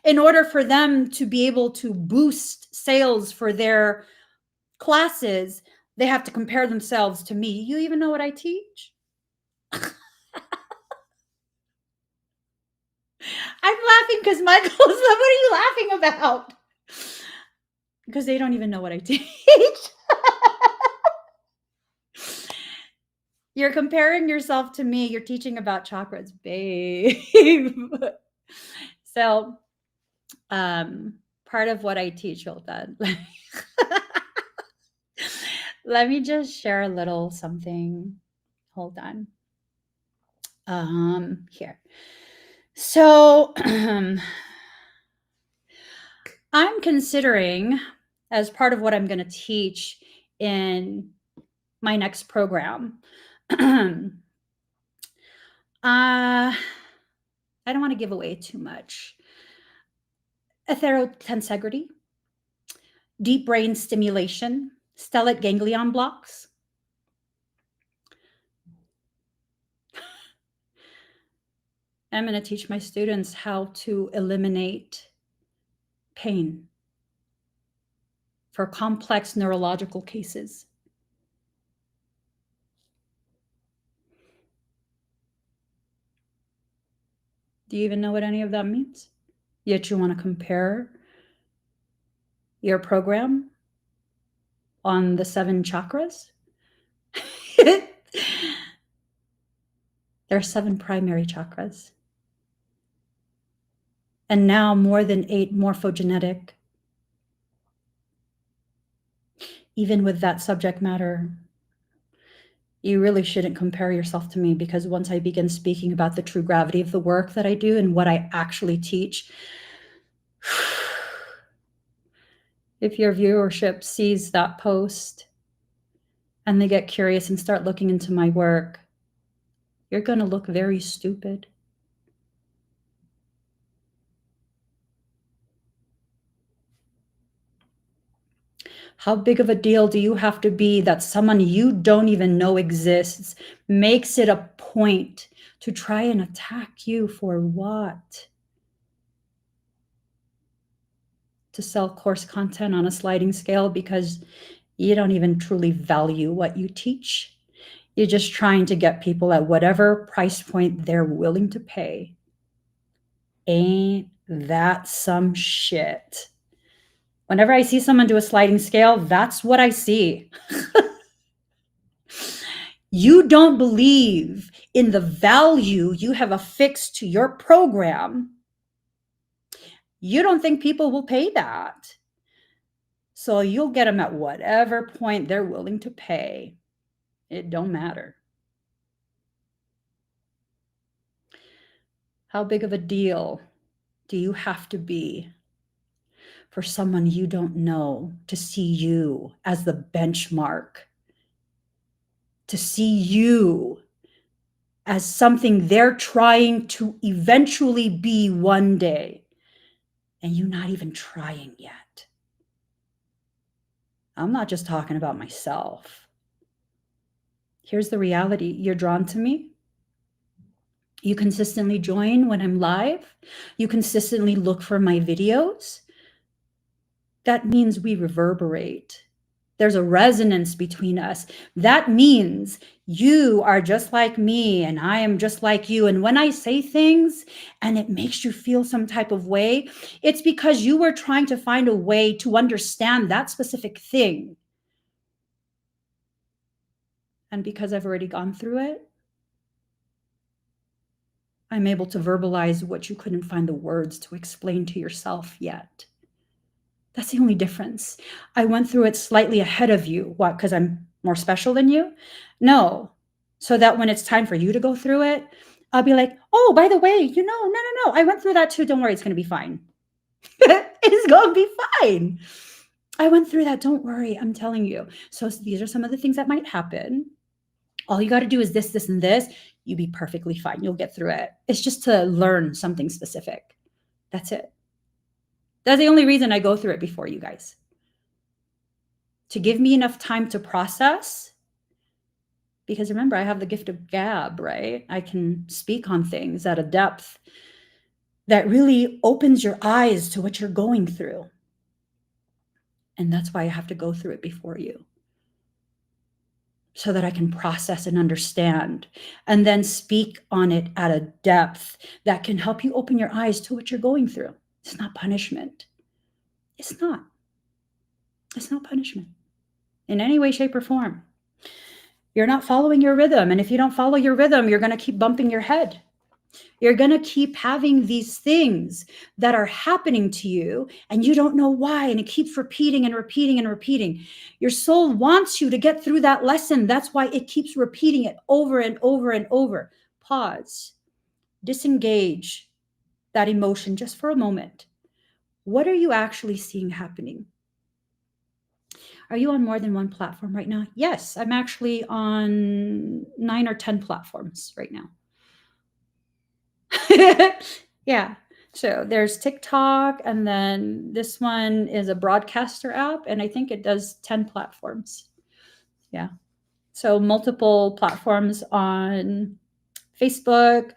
in order for them to be able to boost sales for their classes, they have to compare themselves to me. You even know what I teach? I'm laughing because Michael's, what are you laughing about? Because they don't even know what I teach. You're comparing yourself to me. You're teaching about chakras, babe. So, part of what I teach, hold on. Let me just share a little something. Hold on. Here. So, I'm considering, as part of what I'm going to teach in my next program, I don't want to give away too much. Thereto, deep brain stimulation, stellate ganglion blocks. I'm going to teach my students how to eliminate pain for complex neurological cases. Do you even know what any of that means? Yet you want to compare your program on the 7 chakras? There are 7 primary chakras. And now more than 8 morphogenetic. Even with that subject matter, you really shouldn't compare yourself to me, because once I begin speaking about the true gravity of the work that I do and what I actually teach, if your viewership sees that post and they get curious and start looking into my work, you're going to look very stupid. How big of a deal do you have to be that someone you don't even know exists makes it a point to try and attack you for what? To sell course content on a sliding scale because you don't even truly value what you teach. You're just trying to get people at whatever price point they're willing to pay. Ain't that some shit? Whenever I see someone do a sliding scale, that's what I see. You don't believe in the value you have affixed to your program. You don't think people will pay that. So you'll get them at whatever point they're willing to pay. It don't matter. How big of a deal do you have to be for someone you don't know to see you as the benchmark, to see you as something they're trying to eventually be one day, and you're not even trying yet? I'm not just talking about myself. Here's the reality. You're drawn to me. You consistently join when I'm live. You consistently look for my videos. That means we reverberate. There's a resonance between us. That means you are just like me and I am just like you. And when I say things and it makes you feel some type of way, it's because you were trying to find a way to understand that specific thing. And because I've already gone through it, I'm able to verbalize what you couldn't find the words to explain to yourself yet. That's the only difference. I went through it slightly ahead of you. What, because I'm more special than you? No. So that when it's time for you to go through it, I'll be like, oh, by the way, no. I went through that too. Don't worry, it's going to be fine. It's going to be fine. I went through that. Don't worry. I'm telling you. So these are some of the things that might happen. All you got to do is this, and this. You'll be perfectly fine. You'll get through it. It's just to learn something specific. That's it. That's the only reason I go through it before you guys. To give me enough time to process. Because remember, I have the gift of gab, right? I can speak on things at a depth that really opens your eyes to what you're going through. And that's why I have to go through it before you. So that I can process and understand and then speak on it at a depth that can help you open your eyes to what you're going through. It's not punishment. It's not. It's not punishment in any way, shape, or form. You're not following your rhythm. And if you don't follow your rhythm, you're going to keep bumping your head. You're going to keep having these things that are happening to you and you don't know why. And it keeps repeating and repeating and repeating. Your soul wants you to get through that lesson. That's why it keeps repeating it over and over and over. Pause. Disengage that emotion just for a moment. What are you actually seeing happening? Are you on more than one platform right now? Yes, I'm actually on 9 or 10 platforms right now. Yeah. So there's TikTok, and then this one is a broadcaster app, and I think it does 10 platforms. Yeah. So multiple platforms on Facebook.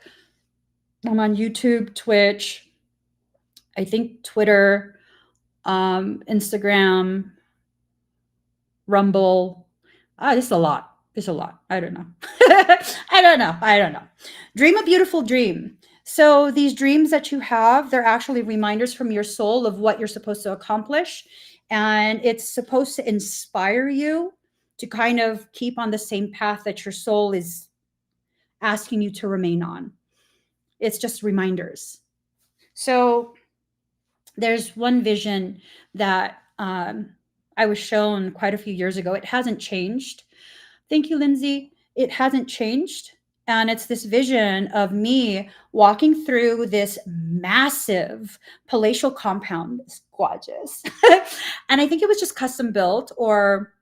I'm on YouTube, Twitch, I think Twitter, Instagram, Rumble. This is a lot. It's a lot. I don't know. I don't know. Dream a beautiful dream. So these dreams that you have, they're actually reminders from your soul of what you're supposed to accomplish. And it's supposed to inspire you to kind of keep on the same path that your soul is asking you to remain on. It's just reminders. So there's one vision that I was shown quite a few years ago. It hasn't changed. Thank you, Lindsay. It hasn't changed. And it's this vision of me walking through this massive palatial compound. It's gorgeous. And I think it was just custom built, or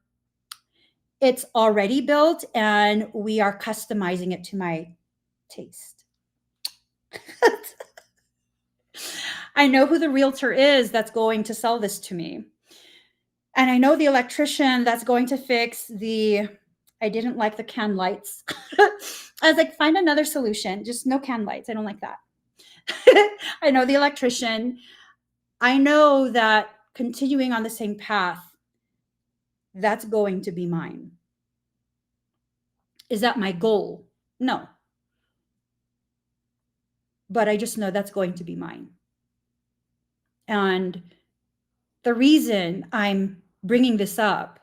it's already built and we are customizing it to my taste. I know who the realtor is that's going to sell this to me. And I know the electrician that's going to fix I didn't like the can lights. I was like, find another solution. Just no can lights. I don't like that. I know the electrician. I know that continuing on the same path, that's going to be mine. Is that my goal? No. But I just know that's going to be mine. And the reason I'm bringing this up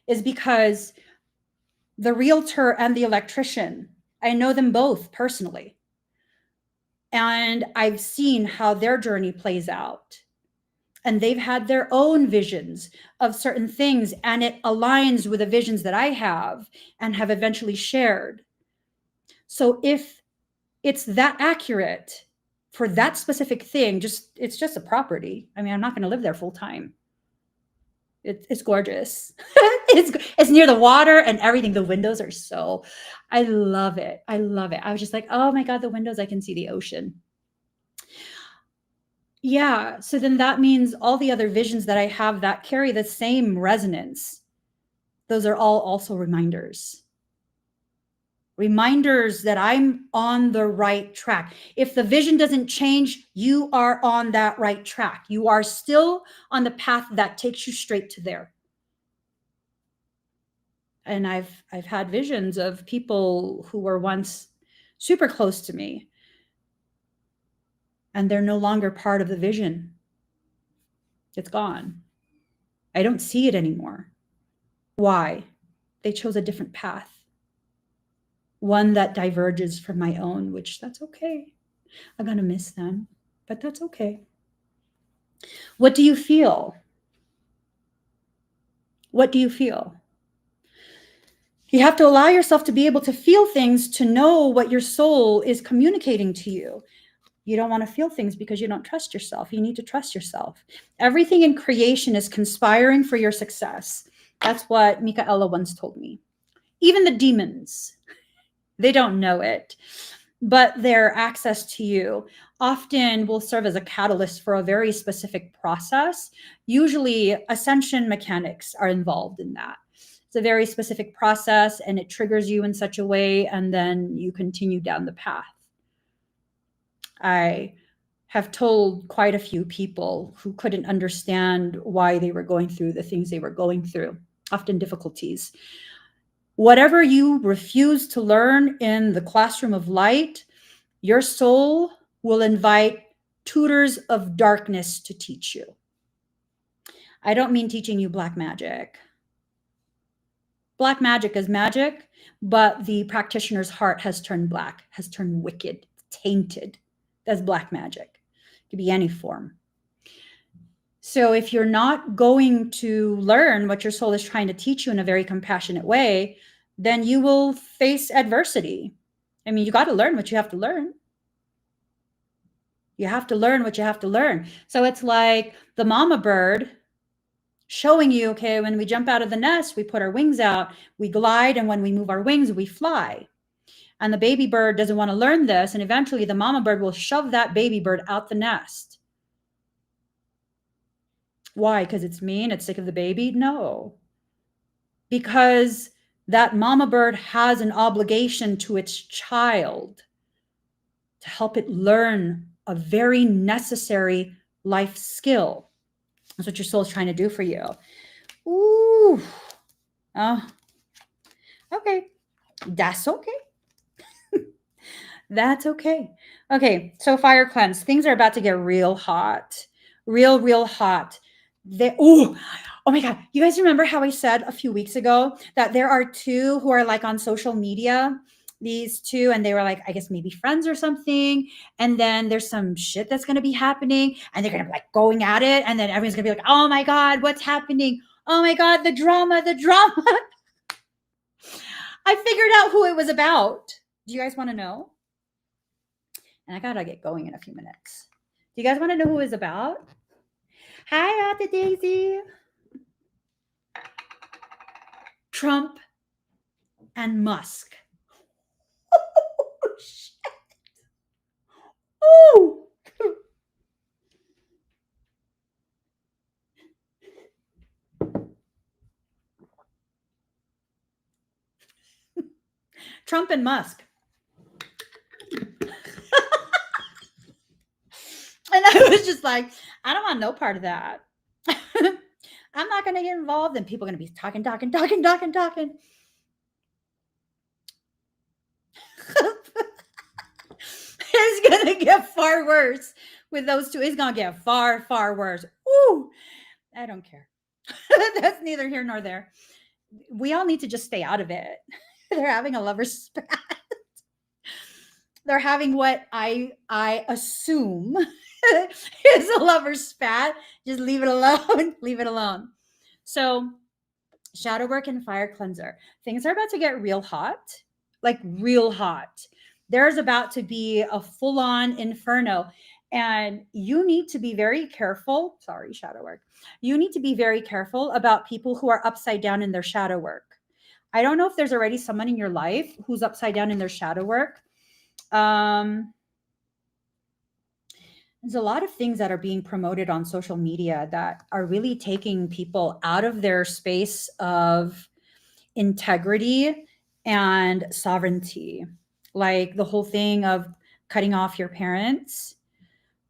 is because the realtor and the electrician, I know them both personally. And I've seen how their journey plays out. And they've had their own visions of certain things, and it aligns with the visions that I have and have eventually shared. So if it's that accurate for that specific thing, it's just a property. I mean, I'm not going to live there full time. It's gorgeous. It's near the water and everything. The windows are I love it. I love it. I was just like, oh my God, the windows, I can see the ocean. Yeah. So then that means all the other visions that I have that carry the same resonance, those are all also reminders. Reminders that I'm on the right track. If the vision doesn't change, you are on that right track. You are still on the path that takes you straight to there. And I've had visions of people who were once super close to me, and they're no longer part of the vision. It's gone. I don't see it anymore. Why? They chose a different path. One that diverges from my own, which that's okay. I'm going to miss them, but that's okay. What do you feel? What do you feel? You have to allow yourself to be able to feel things to know what your soul is communicating to you. You don't want to feel things because you don't trust yourself. You need to trust yourself. Everything in creation is conspiring for your success. That's what Michaela once told me. Even the demons, they don't know it, but their access to you often will serve as a catalyst for a very specific process. Usually, ascension mechanics are involved in that. It's a very specific process and it triggers you in such a way, and then you continue down the path. I have told quite a few people who couldn't understand why they were going through the things they were going through, often difficulties. Whatever you refuse to learn in the classroom of light, your soul will invite tutors of darkness to teach you. I don't mean teaching you black magic. Black magic is magic, but the practitioner's heart has turned black, has turned wicked, tainted. That's black magic. It could be any form. So if you're not going to learn what your soul is trying to teach you in a very compassionate way, then you will face adversity. I mean, you got to learn what you have to learn. You have to learn what you have to learn. So it's like the mama bird showing you, okay, when we jump out of the nest, we put our wings out, we glide, and when we move our wings, we fly. And the baby bird doesn't want to learn this, and eventually the mama bird will shove that baby bird out the nest. Why? Because it's mean, it's sick of the baby? No. Because that mama bird has an obligation to its child to help it learn a very necessary life skill. That's what your soul is trying to do for you. Ooh. Oh. Okay. That's okay. That's okay. Okay, so fire cleanse. Things are about to get real hot. Real hot. Oh my God. You guys remember how I said a few weeks ago that there are two who are like on social media, these two, and they were like, I guess maybe friends or something. And then there's some shit that's going to be happening and they're going to be like going at it. And then everyone's going to be like, oh my God, what's happening? Oh my God, the drama. I figured out who it was about. Do you guys want to know? And I gotta get going in a few minutes. Do you guys want to know who it's about? Hi, Auntie Daisy. Trump and Musk. Oh, shit. Oh. Trump and Musk. And I was just like, I don't want no part of that. I'm not going to get involved, and people are going to be talking. It's going to get far worse with those two. It's going to get far worse. Ooh, I don't care. That's neither here nor there. We all need to just stay out of it. They're having a lover's spat. They're having what I assume is a lover's spat. Just leave it alone. Leave it alone. So, shadow work and fire cleanser. Things are about to get real hot, like real hot. There's about to be a full-on inferno. And you need to be very careful. Sorry, shadow work. You need to be very careful about people who are upside down in their shadow work. I don't know if there's already someone in your life who's upside down in their shadow work. There's a lot of things that are being promoted on social media that are really taking people out of their space of integrity and sovereignty. Like the whole thing of cutting off your parents.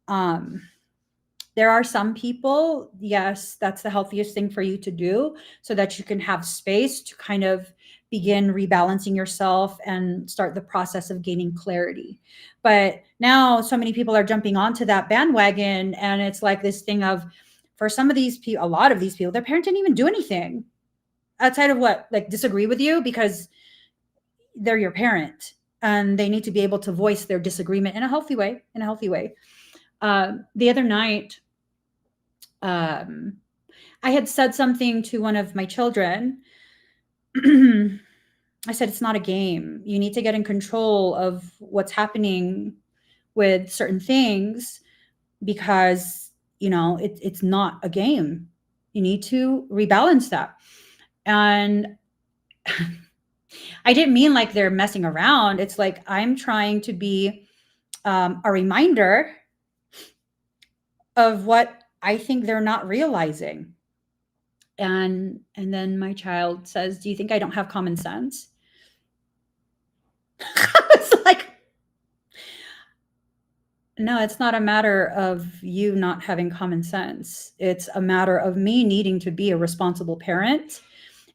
There are some people, yes, that's the healthiest thing for you to do so that you can have space to kind of begin rebalancing yourself and start the process of gaining clarity. But now so many people are jumping onto that bandwagon, and it's like this thing of, for some of these people, a lot of these people, their parents didn't even do anything outside of what, like disagree with you because they're your parent and they need to be able to voice their disagreement in a healthy way, The other night, I had said something to one of my children. I said, it's not a game. You need to get in control of what's happening with certain things because, it's not a game. You need to rebalance that. And I didn't mean like they're messing around. It's like I'm trying to be a reminder of what I think they're not realizing. And then my child says, "Do you think I don't have common sense?" It's like, no, it's not a matter of you not having common sense. It's a matter of me needing to be a responsible parent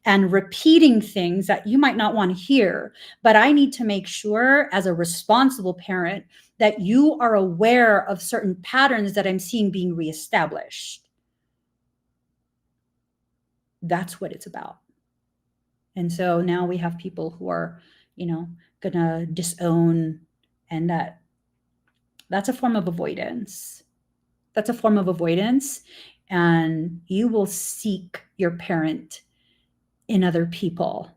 and repeating things that you might not want to hear. But I need to make sure, as a responsible parent, that you are aware of certain patterns that I'm seeing being reestablished. That's what it's about. And so now we have people who are, gonna disown, and that's a form of avoidance. That's a form of avoidance. And you will seek your parent in other people.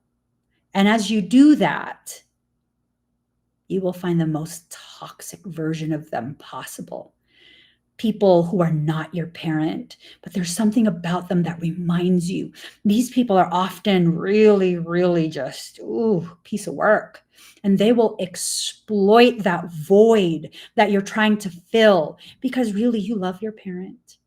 And as you do that, you will find the most toxic version of them possible. People who are not your parent, but there's something about them that reminds you. These people are often really, really just, piece of work. And they will exploit that void that you're trying to fill because really you love your parent.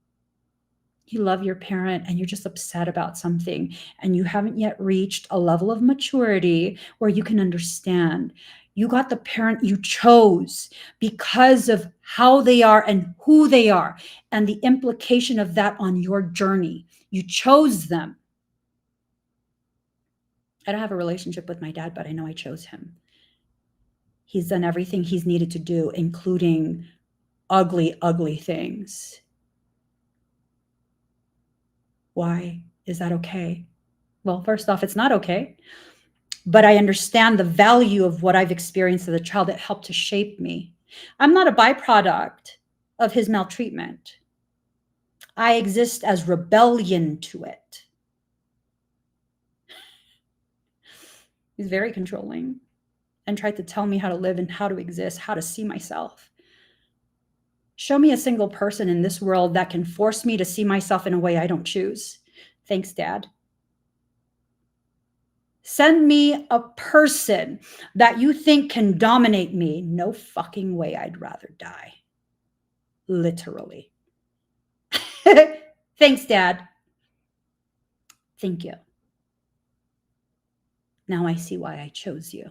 You love your parent and you're just upset about something and you haven't yet reached a level of maturity where you can understand. You got the parent you chose because of how they are and who they are and the implication of that on your journey. You chose them. I don't have a relationship with my dad, but I know I chose him. He's done everything he's needed to do, including ugly, ugly things. Why is that okay? Well, first off, it's not okay. But I understand the value of what I've experienced as a child that helped to shape me. I'm not a byproduct of his maltreatment. I exist as rebellion to it. He's very controlling and tried to tell me how to live and how to exist, how to see myself. Show me a single person in this world that can force me to see myself in a way I don't choose. Thanks, Dad. Send me a person that you think can dominate me. No fucking way. I'd rather die. Literally. Thanks, Dad. Thank you. Now I see why I chose you.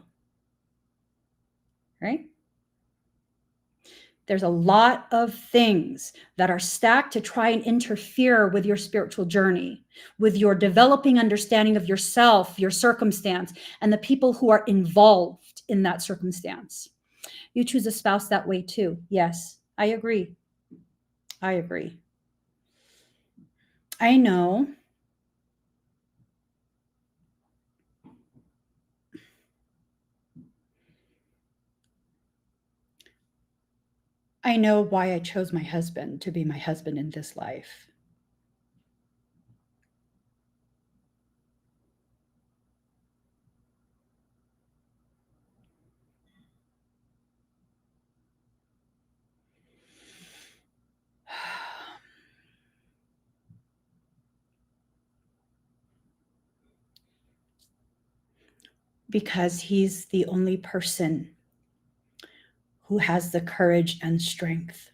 Right? There's a lot of things that are stacked to try and interfere with your spiritual journey, with your developing understanding of yourself, your circumstance, and the people who are involved in that circumstance. You choose a spouse that way too. Yes, I agree. I agree. I know. I know why I chose my husband to be my husband in this life. Because he's the only person who has the courage and strength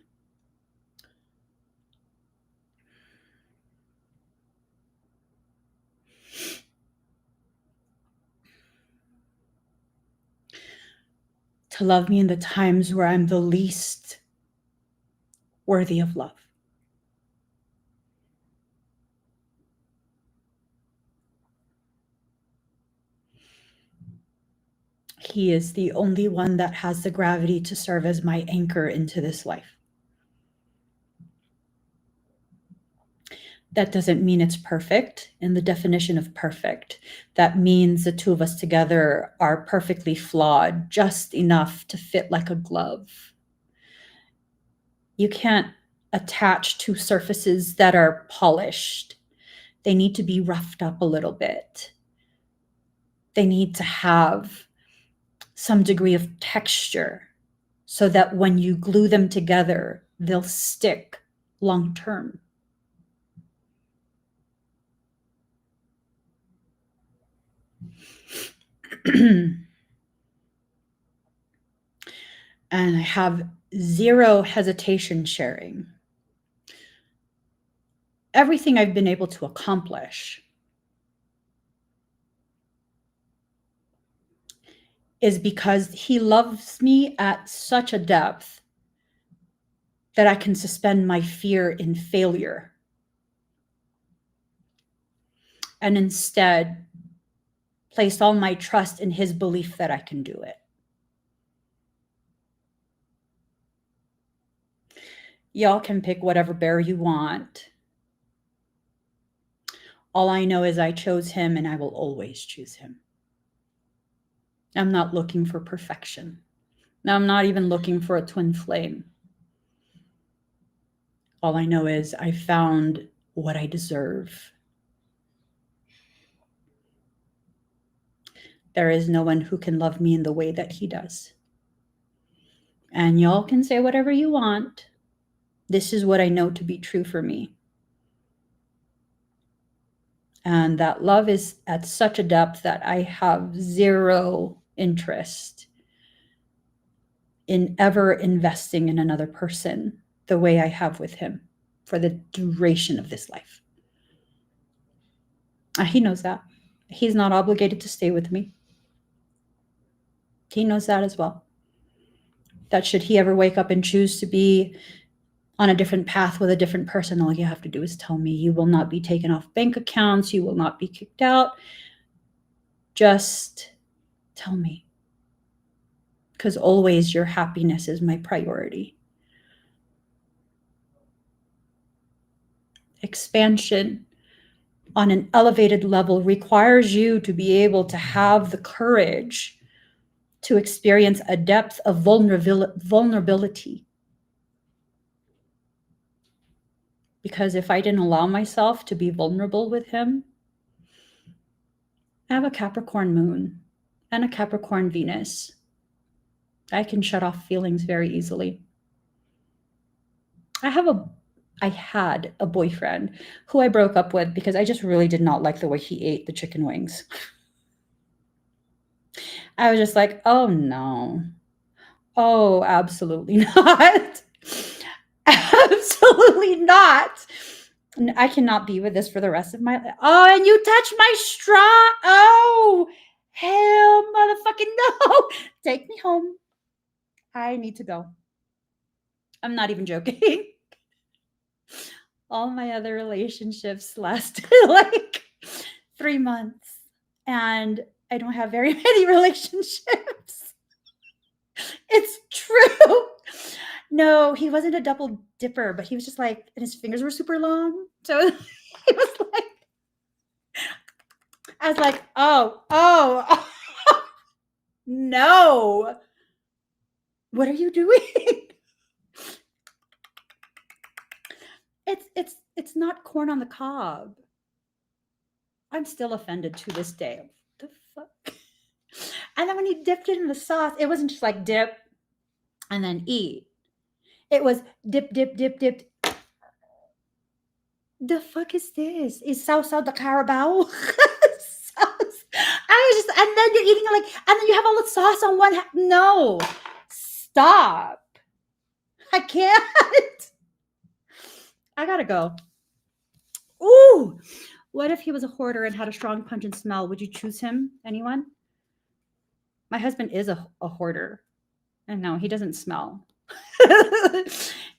to love me in the times where I'm the least worthy of love. He is the only one that has the gravity to serve as my anchor into this life. That doesn't mean it's perfect in the definition of perfect. That means the two of us together are perfectly flawed, just enough to fit like a glove. You can't attached to surfaces that are polished. They need to be roughed up a little bit. They need to have some degree of texture so that when you glue them together, they'll stick long term. And I have zero hesitation sharing. Everything I've been able to accomplish is because he loves me at such a depth that I can suspend my fear in failure and instead place all my trust in his belief that I can do it. Y'all can pick whatever bear you want. All I know is I chose him and I will always choose him. I'm not looking for perfection. Now, I'm not even looking for a twin flame. All I know is I found what I deserve. There is no one who can love me in the way that he does. And y'all can say whatever you want. This is what I know to be true for me. And that love is at such a depth that I have zero interest in ever investing in another person the way I have with him for the duration of this life. He knows that. He's not obligated to stay with me. He knows that as well. That should he ever wake up and choose to be on a different path with a different person, all you have to do is tell me. You will not be taken off bank accounts. You will not be kicked out. Just tell me. Because always your happiness is my priority. Expansion on an elevated level requires you to be able to have the courage to experience a depth of vulnerability. Because if I didn't allow myself to be vulnerable with him, I have a Capricorn moon and a Capricorn Venus. I can shut off feelings very easily. I had a boyfriend who I broke up with because I just really did not like the way he ate the chicken wings. I was just like, oh no. Oh, absolutely not. Absolutely not. I cannot be with this for the rest of my life. Oh, and you touch my straw. Oh, hell, motherfucking no. Take me home. I need to go. I'm not even joking. All my other relationships lasted like 3 months. And I don't have very many relationships. It's true. No, he wasn't a double dipper, but he was just like, and his fingers were super long. So he was like, I was like, oh, no. What are you doing? It's not corn on the cob. I'm still offended to this day. What the fuck? And then when he dipped it in the sauce, it wasn't just like dip and then eat. It was dip, dip, dip, dip. The fuck is this? Is sauce the Carabao? I was just, and then you're eating like, and then you have all the sauce on one hand. No, stop. I can't. I gotta go. Ooh, what if he was a hoarder and had a strong pungent smell? Would you choose him? Anyone? My husband is a hoarder. And no, he doesn't smell.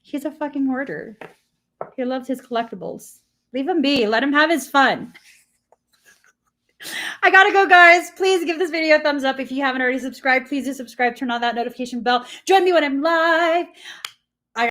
He's a fucking hoarder. He loves his collectibles. Leave him be. Let him have his fun. I gotta go, guys. Please give this video a thumbs up. If you haven't already subscribed, please do subscribe. Turn on that notification bell. Join me when I'm live.